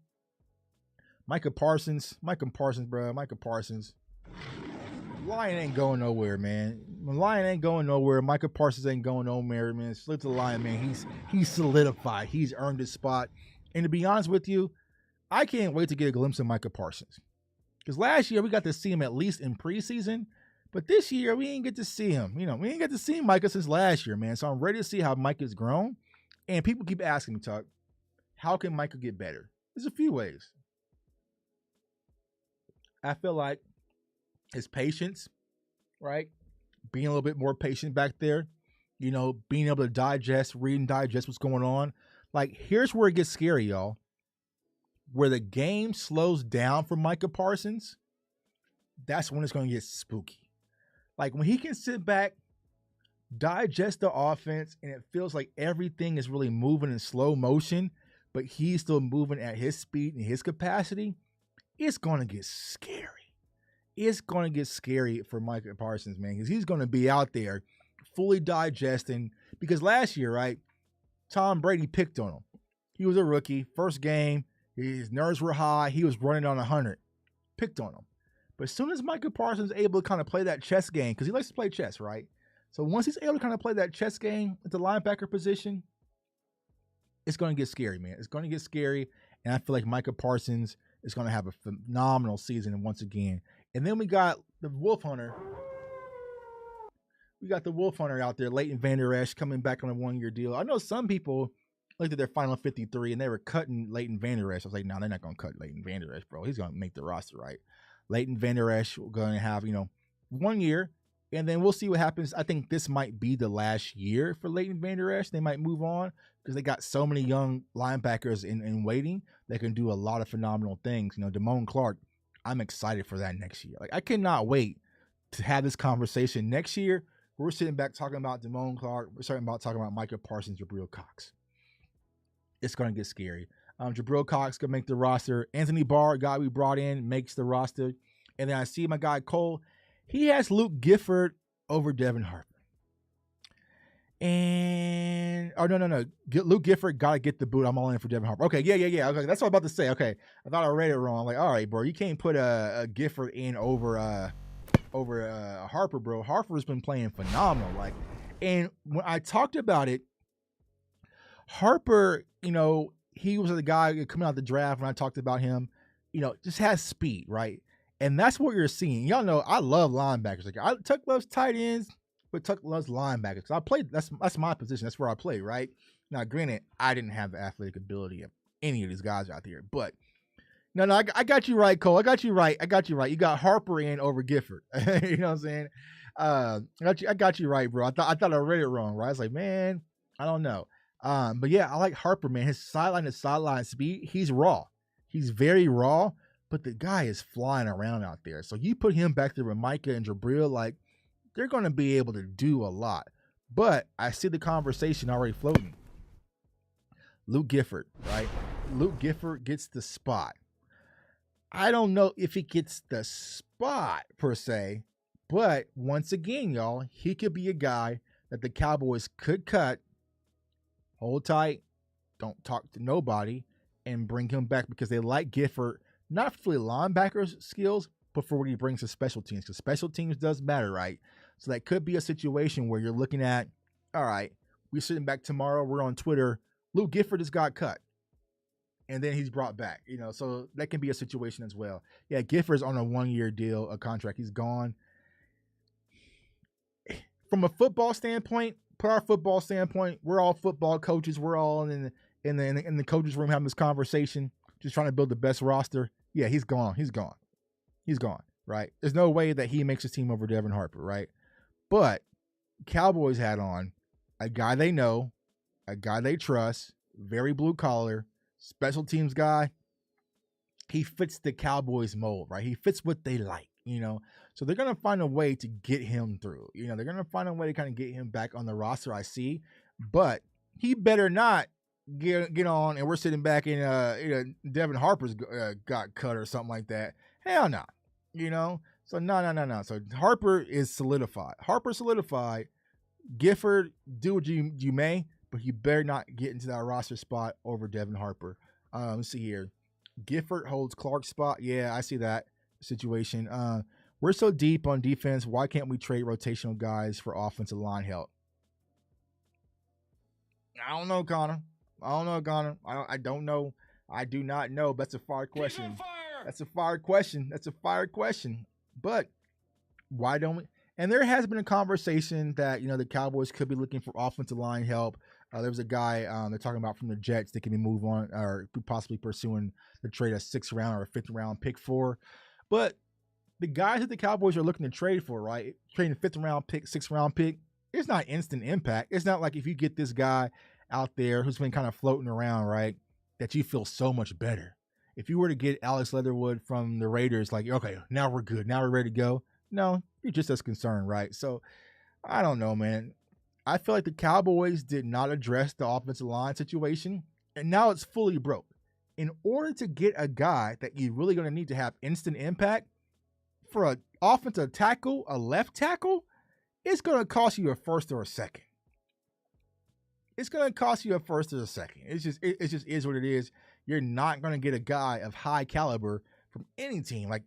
Micah Parsons, bro. Micah Parsons. Lion ain't going nowhere, man. Lion ain't going nowhere. Micah Parsons ain't going nowhere, man. Salute to the Lion, man. He's solidified. He's earned his spot. And to be honest with you, I can't wait to get a glimpse of Micah Parsons. Because last year we got to see him at least in preseason. But this year we ain't get to see him. We ain't get to see Micah since last year, man. So I'm ready to see how Micah's grown. And people keep asking me, Tuck, how can Micah get better? There's a few ways. I feel like his patience, right? Being a little bit more patient back there, being able to read and digest what's going on. Like, here's where it gets scary, y'all. Where the game slows down for Micah Parsons, that's when it's going to get spooky. Like, when he can sit back, digest the offense, and it feels like everything is really moving in slow motion, but he's still moving at his speed and his capacity, it's going to get scary. It's going to get scary for Micah Parsons, man, because he's going to be out there fully digesting. Because last year, right, Tom Brady picked on him. He was a rookie, first game, his nerves were high, he was running on 100, picked on him. But as soon as Micah Parsons is able to kind of play that chess game, because he likes to play chess, right? So once he's able to kind of play that chess game at the linebacker position, it's going to get scary, man. It's going to get scary, and I feel like Micah Parsons is going to have a phenomenal season once again. And then we got the Wolf Hunter. We got the Wolf Hunter out there, Leighton Vander Esch, coming back on a one-year deal. I know some people looked at their final 53 and they were cutting Leighton Vander Esch. I was like, no, they're not going to cut Leighton Vander Esch, bro. He's going to make the roster, right? Leighton Vander Esch going to have, 1 year, and then we'll see what happens. I think this might be the last year for Leighton Vander Esch. They might move on because they got so many young linebackers in waiting that can do a lot of phenomenal things. Damone Clark, I'm excited for that next year. Like, I cannot wait to have this conversation next year. We're sitting back talking about Damone Clark. We're talking about Micah Parsons, Jabril Cox. It's going to get scary. Jabril Cox going to make the roster. Anthony Barr, guy we brought in, makes the roster. And then I see my guy Cole. He has Luke Gifford over Devin Harper. And, no. Luke Gifford got to get the boot. I'm all in for Devin Harper. Okay, yeah. Okay, that's what I'm about to say. Okay, I thought I read it wrong. Like, all right, bro, you can't put a Gifford in over Harper, bro. Harper's been playing phenomenal. Like, and when I talked about it, Harper, he was the guy coming out the draft when I talked about him, just has speed, right? And that's what you're seeing. Y'all know I love linebackers. Like, Tuck loves tight ends, but Tuck loves linebackers. I played, that's my position. That's where I play, right? Now, granted, I didn't have the athletic ability of any of these guys out there, but no, I got you right, Cole. I got you right. You got Harper in over Gifford. You know what I'm saying? I got you right, bro. I thought I read it wrong, right? I was like, man, I don't know. But yeah, I like Harper, man. His sideline speed, he's raw. He's very raw, but the guy is flying around out there. So you put him back there with Micah and Jabril, like, they're going to be able to do a lot. But I see the conversation already floating. Luke Gifford, right? Luke Gifford gets the spot. I don't know if he gets the spot per se, but once again, y'all, he could be a guy that the Cowboys could cut, hold tight, don't talk to nobody, and bring him back because they like Gifford, not for the linebackers skills, but for what he brings to special teams, because special teams does matter, right? So that could be a situation where you're looking at, all right, we're sitting back tomorrow, we're on Twitter, Luke Gifford just got cut. And then he's brought back, so that can be a situation as well. Yeah, Gifford's on a 1-year deal, a contract. He's gone. From a football standpoint, we're all football coaches. We're all in the coaches' room having this conversation, just trying to build the best roster. Yeah, he's gone. He's gone, right? There's no way that he makes his team over Devin Harper, right? But Cowboys had on a guy they know, a guy they trust, very blue collar, special teams guy. He fits the Cowboys mold, right? He fits what they like, So they're going to find a way to get him through. They're going to find a way to kind of get him back on the roster, I see. But he better not get on and we're sitting back in Devin Harper's got cut or something like that. Hell no. So no. So Harper is solidified. Gifford, do what you may, but you better not get into that roster spot over Devin Harper. Let's see here. Gifford holds Clark's spot. Yeah, I see that situation. We're so deep on defense. Why can't we trade rotational guys for offensive line help? I don't know, Connor. I don't know. I do not know. But that's a fire question. That's a fire question. But why don't we? And there has been a conversation that, the Cowboys could be looking for offensive line help. There was a guy they're talking about from the Jets that can be moved on or possibly pursuing the trade a 6th round or a 5th round pick for. But the guys that the Cowboys are looking to trade for, right? Trading a 5th round pick, 6th round pick, it's not instant impact. It's not like if you get this guy out there who's been kind of floating around, right, that you feel so much better. If you were to get Alex Leatherwood from the Raiders, like, okay, now we're good. Now we're ready to go. No, you're just as concerned, right? So I don't know, man. I feel like the Cowboys did not address the offensive line situation, and now it's fully broke. In order to get a guy that you're really going to need to have instant impact for an offensive tackle, a left tackle, it's going to cost you a 1st or a 2nd. It's going to cost you a 1st or a 2nd. It just is what it is. You're not going to get a guy of high caliber from any team. Like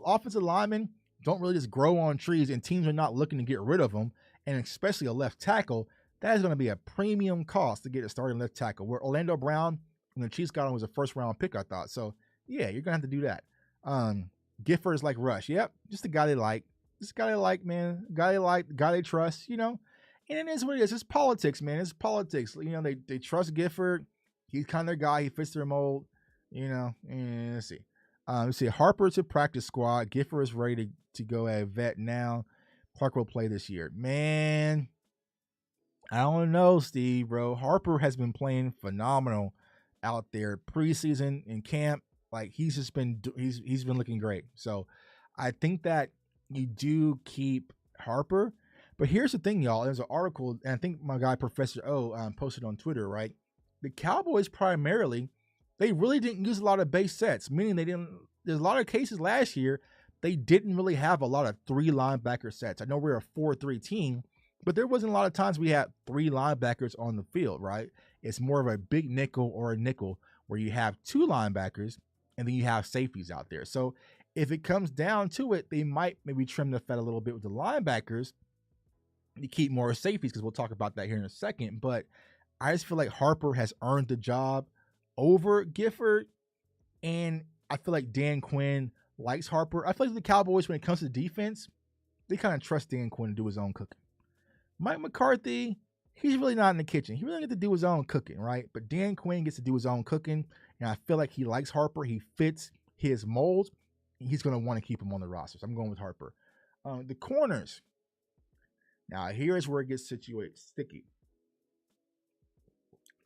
offensive linemen don't really just grow on trees, and teams are not looking to get rid of them. And especially a left tackle, that is going to be a premium cost to get a starting left tackle. Where Orlando Brown, when the Chiefs got him, was a 1st round pick, I thought. So yeah, you're gonna have to do that. Gifford is like Rush. Yep, just a guy they like. Just a guy they like, man. Guy they like, guy they trust. And it is what it is. It's politics, man. It's politics. They trust Gifford. He's kind of their guy. He fits their mold. And let's see. Let's see. Harper to practice squad. Gifford is ready to go at vet now. Clark will play this year. Man, I don't know, Steve, bro. Harper has been playing phenomenal out there preseason in camp. Like he's been looking great. So I think that you do keep Harper. But here's the thing, y'all. There's an article, and I think my guy Professor O posted on Twitter, right? The Cowboys primarily, they really didn't use a lot of base sets, meaning there's a lot of cases last year they didn't really have a lot of 3 linebacker sets. I know we're a 4-3 team, but there wasn't a lot of times we had 3 linebackers on the field, right? It's more of a big nickel or a nickel where you have 2 linebackers and then you have safeties out there. So if it comes down to it, they might maybe trim the fat a little bit with the linebackers to keep more safeties, because we'll talk about that here in a second. But I just feel like Harper has earned the job over Gifford, and I feel like Dan Quinn likes Harper. I feel like the Cowboys, when it comes to defense, they kind of trust Dan Quinn to do his own cooking. Mike McCarthy, he's really not in the kitchen. He really gets to do his own cooking, right? But Dan Quinn gets to do his own cooking, and I feel like he likes Harper. He fits his mold. He's going to want to keep him on the roster. So I'm going with Harper. The corners. Now, here's where it gets sticky.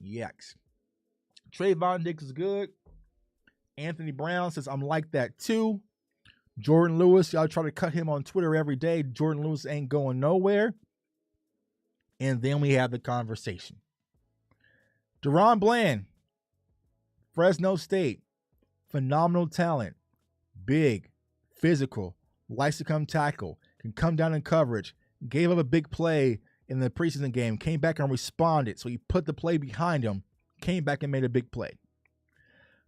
Yikes. Trayvon Diggs is good. Anthony Brown says, I'm like that too. Jordan Lewis, y'all try to cut him on Twitter every day. Jordan Lewis ain't going nowhere. And then we have the conversation. Deron Bland, Fresno State, phenomenal talent, big, physical, likes to come tackle, can come down in coverage, gave up a big play in the preseason game, came back and responded. So he put the play behind him, came back and made a big play.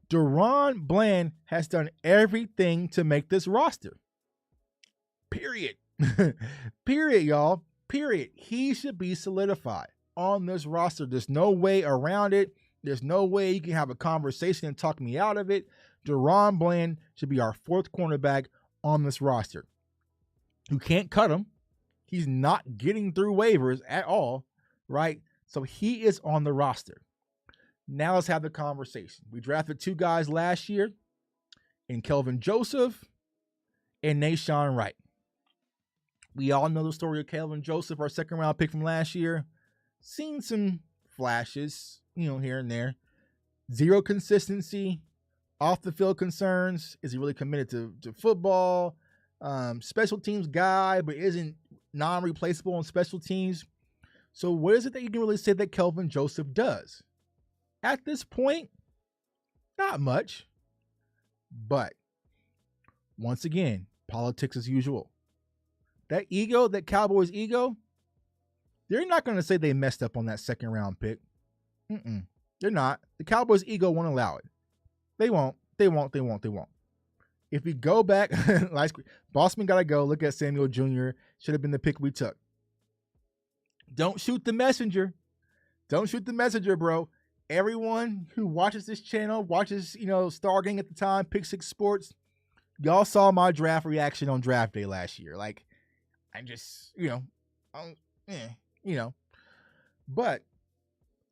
Deron Bland has done everything to make this roster. Period. Period, y'all. Period. He should be solidified on this roster. There's no way around it. There's no way you can have a conversation and talk me out of it. Deron Bland should be our 4th cornerback on this roster. You can't cut him. He's not getting through waivers at all, right? So he is on the roster. Now let's have the conversation. We drafted 2 guys last year in Kelvin Joseph and Nashawn Wright. We all know the story of Kelvin Joseph, our 2nd round pick from last year. Seen some flashes, here and there. 0 consistency, off the field concerns. Is he really committed to football? Special teams guy, but isn't non-replaceable on special teams. So what is it that you can really say that Kelvin Joseph does? At this point, not much. But once again, politics as usual. That ego, that Cowboys ego, They're not going to say they messed up on that second round pick. They're not. The Cowboys' ego won't allow it. They won't. If we go back, Bossman got to go. Look at Samuel Jr. Should have been the pick we took. Don't shoot the messenger. Don't shoot the messenger, bro. Everyone who watches this channel, watches, Stargang at the time, Pick Six Sports, y'all saw my draft reaction on draft day last year. Like, I just, But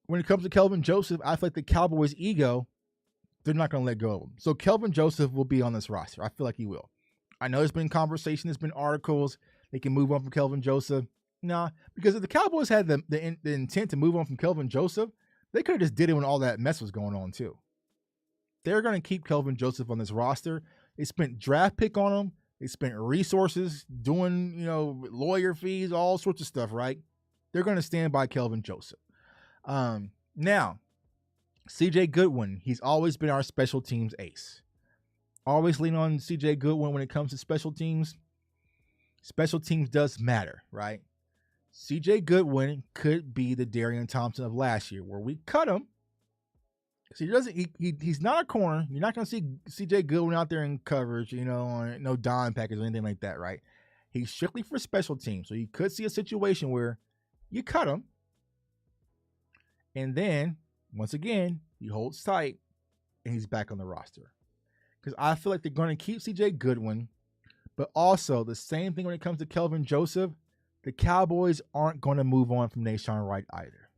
when it comes to Kelvin Joseph, I feel like the Cowboys' ego, they're not going to let go of him. So Kelvin Joseph will be on this roster. I feel like he will. I know there's been conversation, there's been articles. They can move on from Kelvin Joseph. Nah, because if the Cowboys had the intent to move on from Kelvin Joseph, they could have just did it when all that mess was going on too. They're going to keep Kelvin Joseph on this roster. They spent draft pick on him. They spent resources doing, lawyer fees, all sorts of stuff, right? They're going to stand by Kelvin Joseph. Now, CJ Goodwin, he's always been our special teams ace. Always lean on CJ Goodwin when it comes to special teams. Special teams does matter, right? CJ Goodwin could be the Darian Thompson of last year, where we cut him. So he's not a corner. You're not going to see CJ Goodwin out there in coverage, on no dime package or anything like that, right? He's strictly for special teams. So you could see a situation where you cut him, and then, once again, he holds tight, and he's back on the roster. Because I feel like they're going to keep CJ Goodwin, but also the same thing when it comes to Kelvin Joseph. The Cowboys aren't going to move on from Nahshon Wright either.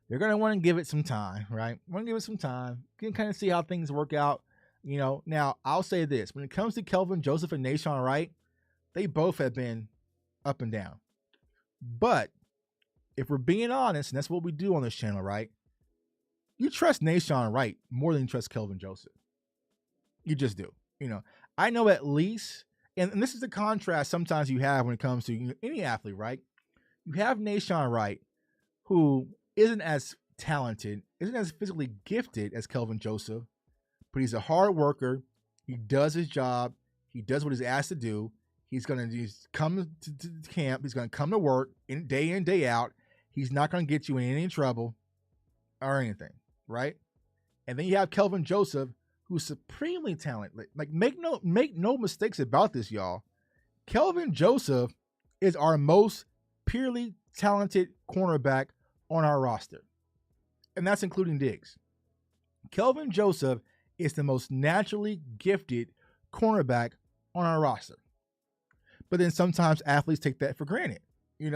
They're going to want to give it some time, right? Want to give it some time. You can kind of see how things work out. Now, I'll say this. When it comes to Kelvin Joseph and Nahshon Wright, they both have been up and down. But if we're being honest, and that's what we do on this channel, right? You trust Nahshon Wright more than you trust Kelvin Joseph. You just do. I know at least, and this is the contrast sometimes you have when it comes to any athlete, right? You have Nahshon Wright, who isn't as talented, isn't as physically gifted as Kelvin Joseph, but he's a hard worker. He does his job. He does what he's asked to do. He's going to come to camp. He's going to come to work in, day out. He's not going to get you in any trouble or anything, right? And then you have Kelvin Joseph, who's supremely talented. Like make no mistakes about this, y'all. Kelvin Joseph is our most purely talented cornerback on our roster. And that's including Diggs. Kelvin Joseph is the most naturally gifted cornerback on our roster. But then sometimes athletes take that for granted, They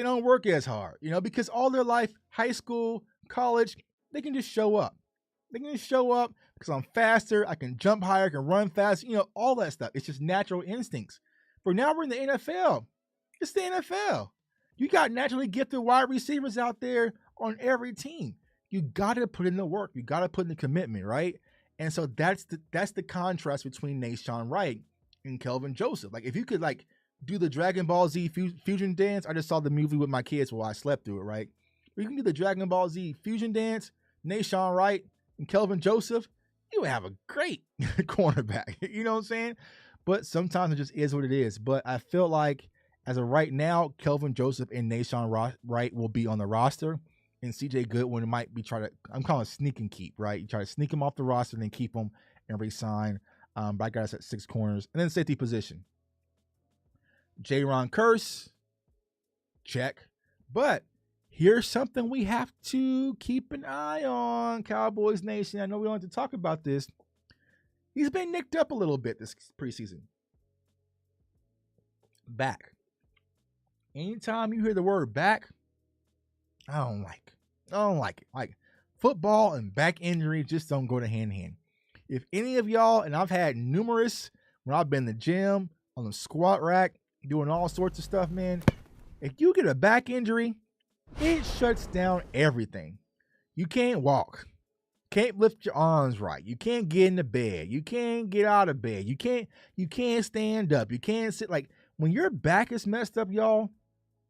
don't work as hard, because all their life, high school, college, they can just show up. They can just show up because I'm faster, I can jump higher, I can run fast, all that stuff. It's just natural instincts. But now we're in the NFL. It's the NFL. You got naturally gifted wide receivers out there on every team. You got to put in the work. You got to put in the commitment, right? And so that's the contrast between Nahshon Wright and Kelvin Joseph. Like if you could do the Dragon Ball Z fusion dance. I just saw the movie with my kids while I slept through it, right? But you can do the Dragon Ball Z fusion dance, Nahshon Wright and Kelvin Joseph. You would have a great cornerback. You know what I'm saying? But sometimes it just is what it is. But I feel like as of right now, Kelvin Joseph and Nahshon Wright will be on the roster. And CJ Goodwin might be I'm calling it sneak and keep, right? You try to sneak him off the roster and then keep him and re-sign. But I got us at 6 corners. And then safety position. Jaron Curse, check. But here's something we have to keep an eye on, Cowboys Nation. I know we don't have to talk about this. He's been nicked up a little bit this preseason. Back. Anytime you hear the word back, I don't like it. Like football and back injury just don't go to hand in hand. If any of y'all, and I've had numerous when I've been in the gym, on the squat rack, doing all sorts of stuff, man. If you get a back injury, it shuts down everything. You can't walk. Can't lift your arms right. You can't get into bed. You can't get out of bed. You can't stand up. You can't sit. Like when your back is messed up, y'all,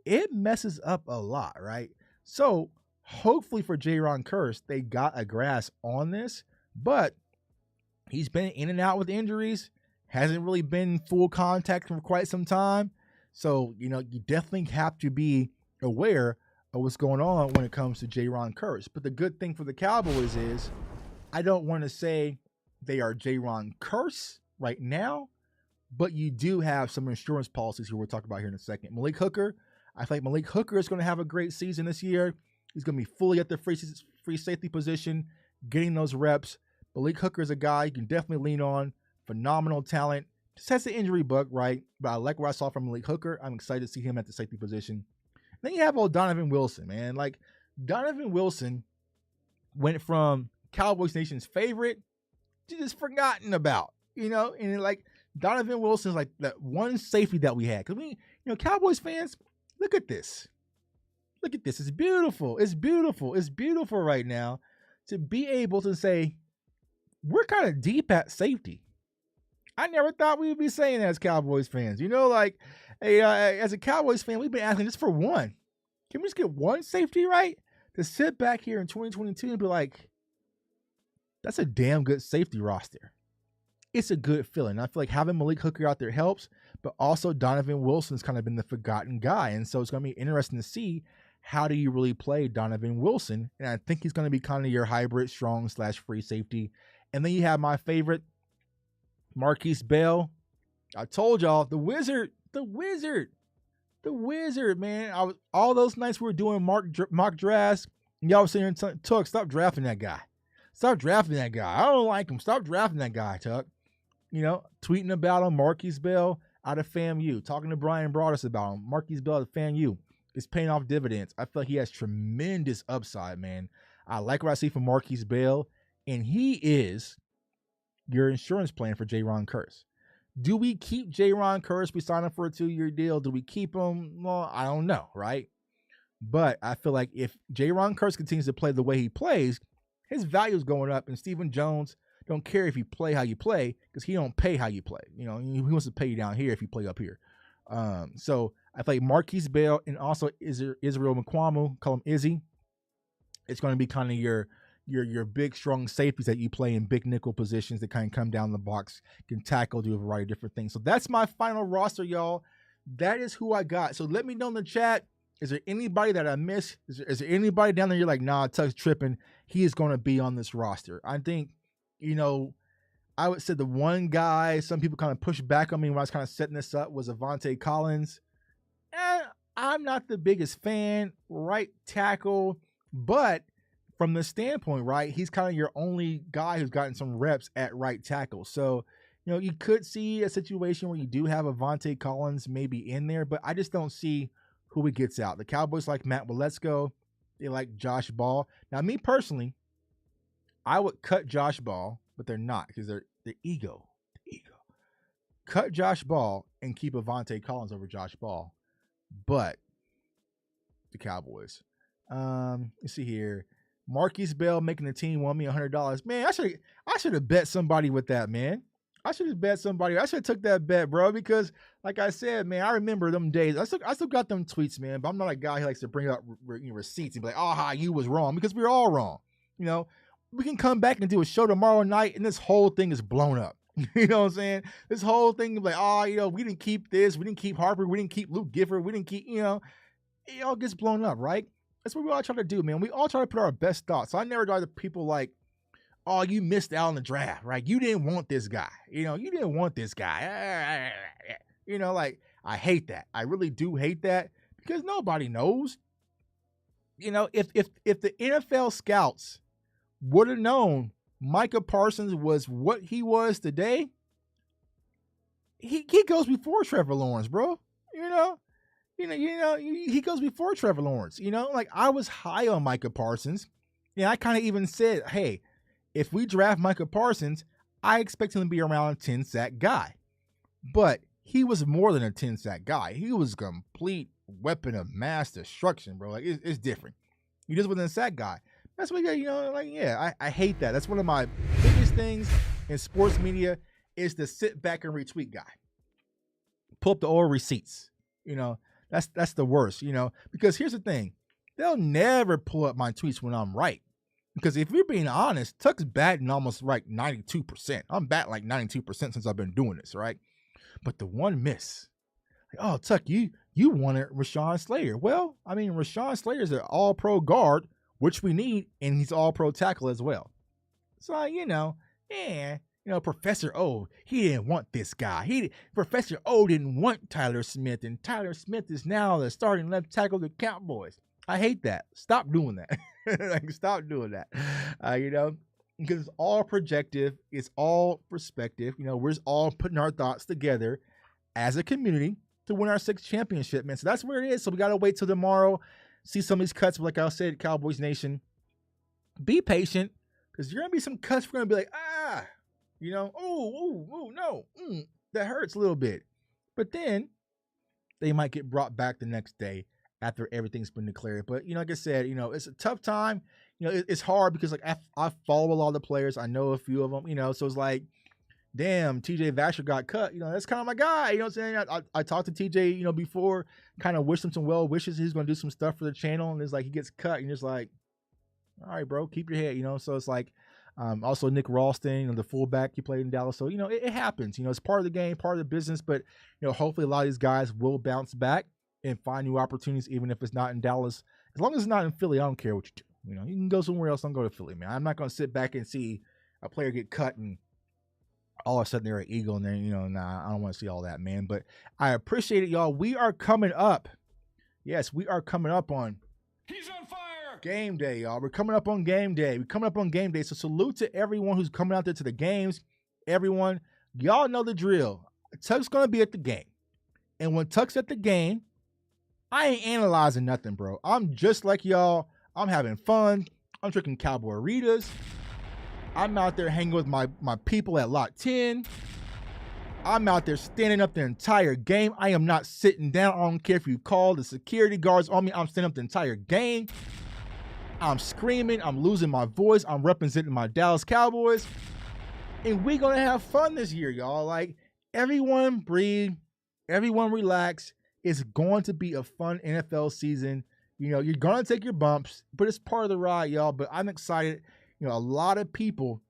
it messes up a lot, right? So hopefully for Jaron Curse, they got a grasp on this, but he's been in and out with injuries. Hasn't really been full contact for quite some time. So, you definitely have to be aware of what's going on when it comes to Jaron Curse. But the good thing for the Cowboys is I don't want to say they are Jaron Curse right now, but you do have some insurance policies here we'll talk about here in a second. Malik Hooker, I think Malik Hooker is going to have a great season this year. He's going to be fully at the free safety position, getting those reps. Malik Hooker is a guy you can definitely lean on. Phenomenal talent. Just has the injury bug, right? But I like what I saw from Malik Hooker. I'm excited to see him at the safety position. Then you have old Donovan Wilson, man. Like, Donovan Wilson went from Cowboys Nation's favorite to just forgotten about, and like Donovan Wilson's like that one safety that we had. Because we, Cowboys fans, look at this. Look at this. It's beautiful. It's beautiful. It's beautiful right now to be able to say, we're kind of deep at safety. I never thought we would be saying that as Cowboys fans. As a Cowboys fan, we've been asking just for one. Can we just get one safety right? To sit back here in 2022 and be like, that's a damn good safety roster. It's a good feeling. I feel like having Malik Hooker out there helps, but also Donovan Wilson's kind of been the forgotten guy. And so it's going to be interesting to see how do you really play Donovan Wilson. And I think he's going to be kind of your hybrid strong / free safety. And then you have my favorite, Marquise Bell. I told y'all, the wizard, man. All those nights we were doing mock drafts, and y'all were sitting there and Tuck, stop drafting that guy. Stop drafting that guy. I don't like him. Stop drafting that guy, Tuck. Tweeting about him, Marquise Bell out of FAMU. Talking to Brian Broaddus about him. Marquise Bell out of FAMU is paying off dividends. I feel like he has tremendous upside, man. I like what I see from Marquise Bell, and he is your insurance plan for Jaron Curse. Do we keep Jaron Curse? We sign him for a 2-year deal. Do we keep him? Well, I don't know, right? But I feel like if Jaron Curse continues to play the way he plays, his value is going up, and Stephen Jones don't care if you play how you play because he don't pay how you play. He wants to pay you down here if you play up here. So I feel like Marquise Bell and also Israel Mukuamu, call him Izzy. It's going to be kind of your big, strong safeties that you play in big nickel positions that kind of come down the box, can tackle, do a variety of different things. So that's my final roster, y'all. That is who I got. So let me know in the chat. Is there anybody that I missed? Is there anybody down there you're like, nah, Tuck's tripping? He is going to be on this roster. I think, I would say the one guy some people kind of pushed back on me when I was kind of setting this up was Avante Collins. I'm not the biggest fan, right tackle, but from the standpoint, right, he's kind of your only guy who's gotten some reps at right tackle. So, you could see a situation where you do have Avante Collins maybe in there, but I just don't see who he gets out. The Cowboys like Matt Waletzko. They like Josh Ball. Now, me personally, I would cut Josh Ball, but they're not because they're ego. Cut Josh Ball and keep Avante Collins over Josh Ball. But the Cowboys. Let's see here. Marquise Bell making the team won me $100. Man, I should have bet somebody with that, man. I should have bet somebody. I should have took that bet, bro, because like I said, man, I remember them days. I still got them tweets, man, but I'm not a guy who likes to bring up receipts and be like, oh, you was wrong, because we're all wrong. We can come back and do a show tomorrow night and this whole thing is blown up. You know what I'm saying? This whole thing is like, we didn't keep this. We didn't keep Harper. We didn't keep Luke Gifford. We didn't keep, it all gets blown up, right? That's what we all try to do, man. We all try to put our best thoughts. So I never got to people like, oh, you missed out on the draft, right? You didn't want this guy. You didn't want this guy. I hate that. I really do hate that because nobody knows. If the NFL scouts would have known Micah Parsons was what he was today, he goes before Trevor Lawrence, bro. He goes before Trevor Lawrence. I was high on Micah Parsons, and I kind of even said, hey, if we draft Micah Parsons, I expect him to be around a 10-sack guy. But he was more than a 10-sack guy. He was a complete weapon of mass destruction, bro. Like, it's different. He just wasn't a sack guy. That's what, I hate that. That's one of my biggest things in sports media is the sit back and retweet guy. Pull up the old receipts. That's the worst, because here's the thing. They'll never pull up my tweets when I'm right. Because if we're being honest, Tuck's batting almost like 92%. I'm batting like 92% since I've been doing this, right? But the one miss, Oh, Tuck, you wanted Rashawn Slater. Well, I mean, Rashawn Slater is an all-pro guard, which we need, and he's all-pro tackle as well. So, Professor O, he didn't want this guy. Professor O didn't want Tyler Smith, and Tyler Smith is now the starting left tackle of the Cowboys. I hate that. Stop doing that. Stop doing that. Because it's all projective. It's all perspective. We're just all putting our thoughts together as a community to win our 6th championship, man. So that's where it is. So we got to wait till tomorrow, see some of these cuts. But like I said, Cowboys Nation, be patient, because you're going to be some cuts. We're going to be like, no, that hurts a little bit. But then they might get brought back the next day after everything's been declared. But, like I said, it's a tough time. It's hard because, like, I follow a lot of the players. I know a few of them, so it's like, damn, TJ Vasher got cut. That's kind of my guy. You know what I'm saying? I talked to TJ, before, kind of wished him some well wishes. He's going to do some stuff for the channel. And it's like, he gets cut. And it's like, all right, bro, keep your head, So it's like, also Nick Ralston, the fullback, he played in Dallas. So, it happens. It's part of the game, part of the business. But, hopefully a lot of these guys will bounce back and find new opportunities, even if it's not in Dallas. As long as it's not in Philly, I don't care what you do. You can go somewhere else. Don't go to Philly, man. I'm not going to sit back and see a player get cut and all of a sudden they're an Eagle and then, I don't want to see all that, man. But I appreciate it, y'all. We are coming up. Yes, we are coming up on He's on fire. Game day, y'all. We're coming up on game day. So salute to everyone who's coming out there to the games. Everyone, y'all know the drill. Tuck's going to be at the game. And when Tuck's at the game, I ain't analyzing nothing, bro. I'm just like y'all. I'm having fun. I'm drinking Cowboy Ritas. I'm out there hanging with my people at Lot 10. I'm out there standing up the entire game. I am not sitting down. I don't care if you call the security guards on me. I'm standing up the entire game. I'm screaming. I'm losing my voice. I'm representing my Dallas Cowboys. And we're going to have fun this year, y'all. Like, everyone breathe. Everyone relax. It's going to be a fun NFL season. You're going to take your bumps, but it's part of the ride, y'all. But I'm excited. A lot of people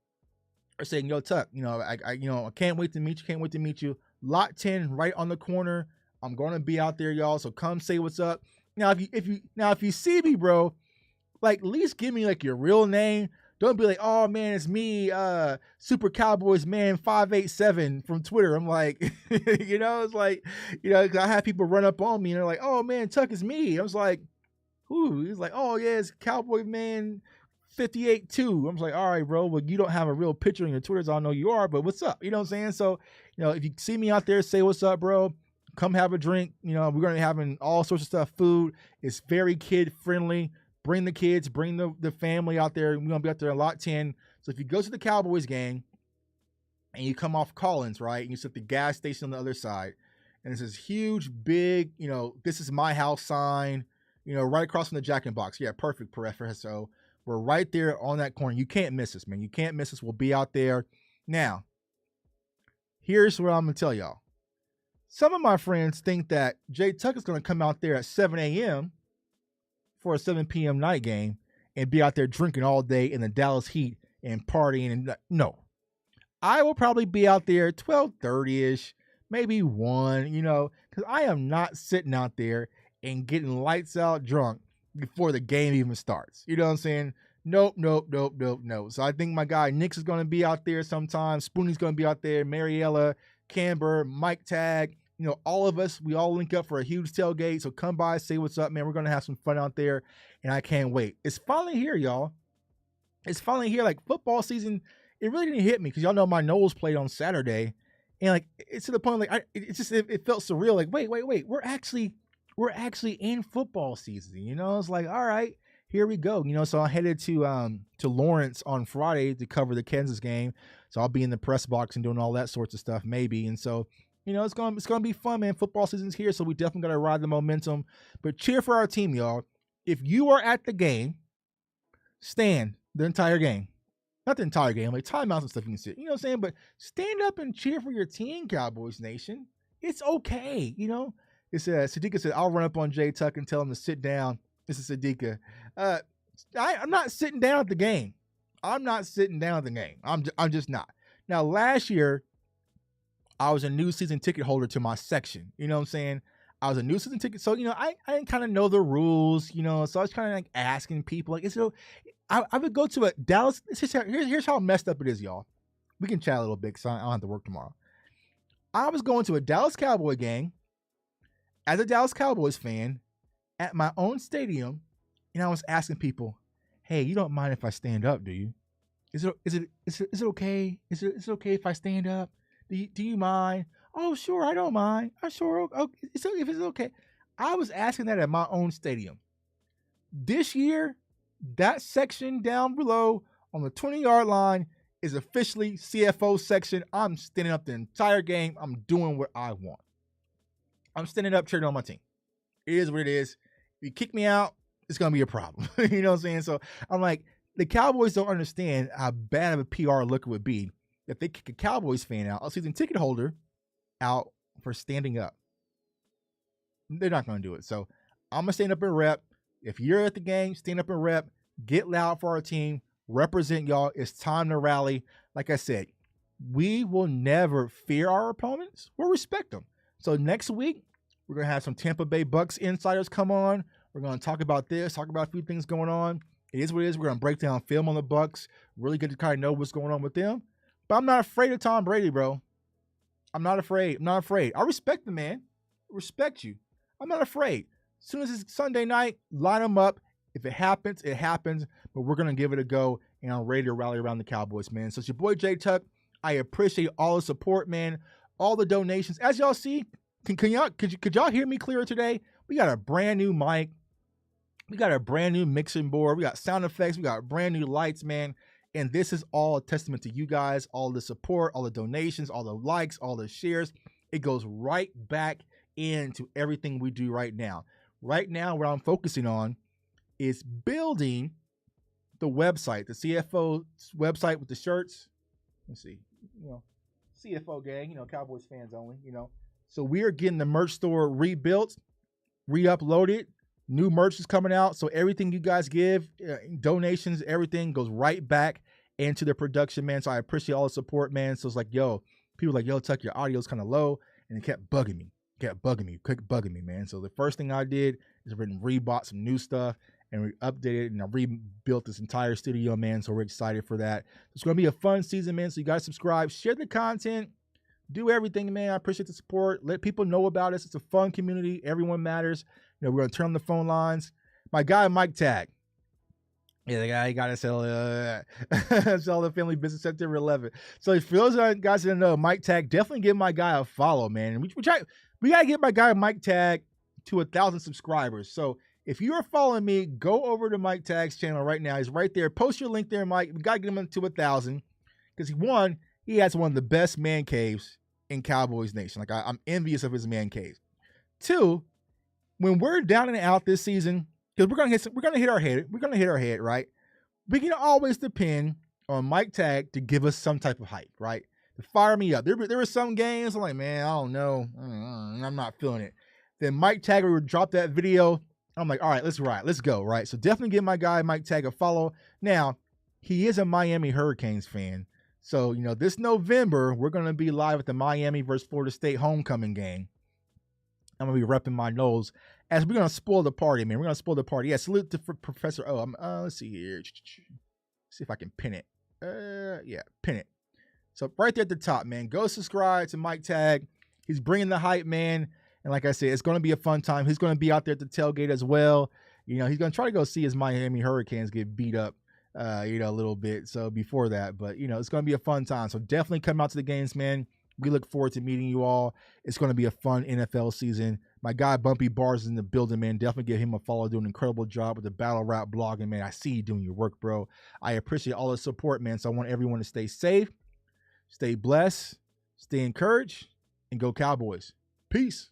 are saying, yo, Tuck, I can't wait to meet you. Can't wait to meet you. Lot 10 right on the corner. I'm going to be out there, y'all. So come say what's up. Now, if you see me, bro, like, at least give me like your real name. Don't be like, oh man, it's me, Super Cowboys man 587 from Twitter. I'm like, it's like, I have people run up on me and they're like, oh man, Tuck, is me. I was like, who? He's like, oh yeah, it's Cowboy man 58-2. I'm like, all right, bro. Well, you don't have a real picture on your Twitter, so I know you are, but what's up? You know what I'm saying? So, if you see me out there, say what's up, bro. Come have a drink. We're going to be having all sorts of stuff, food. It's very kid friendly. Bring the kids, bring the family out there. We're going to be out there a Lot 10. So if you go to the Cowboys game and you come off Collins, right, and you sit at the gas station on the other side, and it's this huge, big, this is my house sign, right across from the Jack in Box. Yeah, perfect, Peripher. So we're right there on that corner. You can't miss us, man. You can't miss us. We'll be out there. Now, here's what I'm going to tell y'all. Some of my friends think that Jay Tuck is going to come out there at 7 a.m. for a 7 p.m. night game and be out there drinking all day in the Dallas heat and partying. And no, I will probably be out there 12:30-ish, maybe 1, because I am not sitting out there and getting lights out drunk before the game even starts. You know what I'm saying? Nope. So I think my guy Nick's is going to be out there sometime. Spoonie's going to be out there. Mariella, Camber, Mike Tag, all of us, we all link up for a huge tailgate. So come by, say what's up, man. We're going to have some fun out there, and I can't wait. It's finally here, y'all. It's finally here. Like, football season, it really didn't hit me because y'all know my Knowles played on Saturday. And, like, it's to the point, like, it felt surreal. Like, wait. We're actually in football season, It's like, all right, here we go. So I headed to Lawrence on Friday to cover the Kansas game. So I'll be in the press box and doing all that sorts of stuff, maybe. And so, it's gonna be fun, man. Football season's here, so we definitely gotta ride the momentum. But cheer for our team, y'all. If you are at the game, stand the entire game. Not the entire game, like timeouts and stuff you can sit. You know what I'm saying? But stand up and cheer for your team, Cowboys Nation. It's okay, It's Sadika said, I'll run up on Jay Tuck and tell him to sit down. This is Sadika. I'm not sitting down at the game. I'm just not. Now, last year, I was a new season ticket holder to my section. You know what I'm saying? I was a new season ticket, so I didn't kind of know the rules, so I was kind of like asking people, like, I would go to a Dallas. Here's how messed up it is, y'all. We can chat a little bit because I don't have to work tomorrow. I was going to a Dallas Cowboy game as a Dallas Cowboys fan at my own stadium, and I was asking people, "Hey, you don't mind if I stand up, do you? Is it okay? Is it okay if I stand up? Do you mind? Oh, sure, I don't mind. I'm sure. Okay, if it's okay." I was asking that at my own stadium. This year, that section down below on the 20-yard line is officially CFO section. I'm standing up the entire game. I'm doing what I want. I'm standing up cheering on my team. It is what it is. If you kick me out, it's going to be a problem. You know what I'm saying? So I'm like, the Cowboys don't understand how bad of a PR look it would be if they kick a Cowboys fan out, a season ticket holder, out for standing up. They're not going to do it. So I'm going to stand up and rep. If you're at the game, stand up and rep. Get loud for our team. Represent y'all. It's time to rally. Like I said, we will never fear our opponents. We'll respect them. So next week, we're going to have some Tampa Bay Bucks insiders come on. We're going to talk about this, talk about a few things going on. It is what it is. We're going to break down film on the Bucks. Really good to kind of know what's going on with them. But I'm not afraid of Tom Brady, bro. I'm not afraid. I'm not afraid. I respect the man. I respect you. I'm not afraid. As soon as it's Sunday night, line them up. If it happens, it happens. But we're going to give it a go, and I'm ready to rally around the Cowboys, man. So it's your boy, J Tuck. I appreciate all the support, man. All the donations. As y'all see, could y'all hear me clearer today? We got a brand new mic. We got a brand new mixing board. We got sound effects. We got brand new lights, man. And this is all a testament to you guys, all the support, all the donations, all the likes, all the shares. It goes right back into everything we do right now. Right now, what I'm focusing on is building the website, the CFO website with the shirts. Let's see, CFO gang, Cowboys fans only, So we are getting the merch store rebuilt, re-uploaded. New merch is coming out. So everything you guys give, donations, everything goes right back into the production, man. So I appreciate all the support, man. So it's like, people like, Tuck, your audio's kind of low. And it kept bugging me, man. So the first thing I did is rebought some new stuff and we updated and I rebuilt this entire studio, man. So we're excited for that. It's going to be a fun season, man. So you guys subscribe, share the content, do everything, man. I appreciate the support. Let people know about us. It's a fun community. Everyone matters. We're going to turn on the phone lines. My guy, Mike Tag. Yeah, the guy, he got to sell the family business September 11th. So for those guys that don't know, Mike Tag, definitely give my guy a follow, man. We got to get my guy, Mike Tag, to 1,000 subscribers. So if you are following me, go over to Mike Tag's channel right now. He's right there. Post your link there, Mike. We got to get him to 1,000 because he has one of the best man caves in Cowboys Nation. Like I'm envious of his man cave. 2, when we're down and out this season, because we're gonna hit our head, right? We can always depend on Mike Tag to give us some type of hype, right? To fire me up. There were some games I'm like, man, I don't know, I'm not feeling it. Then Mike Tag would drop that video. I'm like, all right, let's go, right? So definitely give my guy Mike Tag a follow. Now, he is a Miami Hurricanes fan, so this November we're gonna be live at the Miami versus Florida State homecoming game. I'm going to be repping my nose as we're going to spoil the party, man. We're going to spoil the party. Yeah, salute to Professor O. Let's see here. See if I can pin it. Yeah, pin it. So right there at the top, man. Go subscribe to Mike Tag. He's bringing the hype, man. And like I said, it's going to be a fun time. He's going to be out there at the tailgate as well. He's going to try to go see his Miami Hurricanes get beat up, a little bit. So before that, but, it's going to be a fun time. So definitely come out to the games, man. We look forward to meeting you all. It's going to be a fun NFL season. My guy Bumpy Bars is in the building, man. Definitely give him a follow. Doing an incredible job with the battle rap blogging, man. I see you doing your work, bro. I appreciate all the support, man. So I want everyone to stay safe, stay blessed, stay encouraged, and go Cowboys. Peace.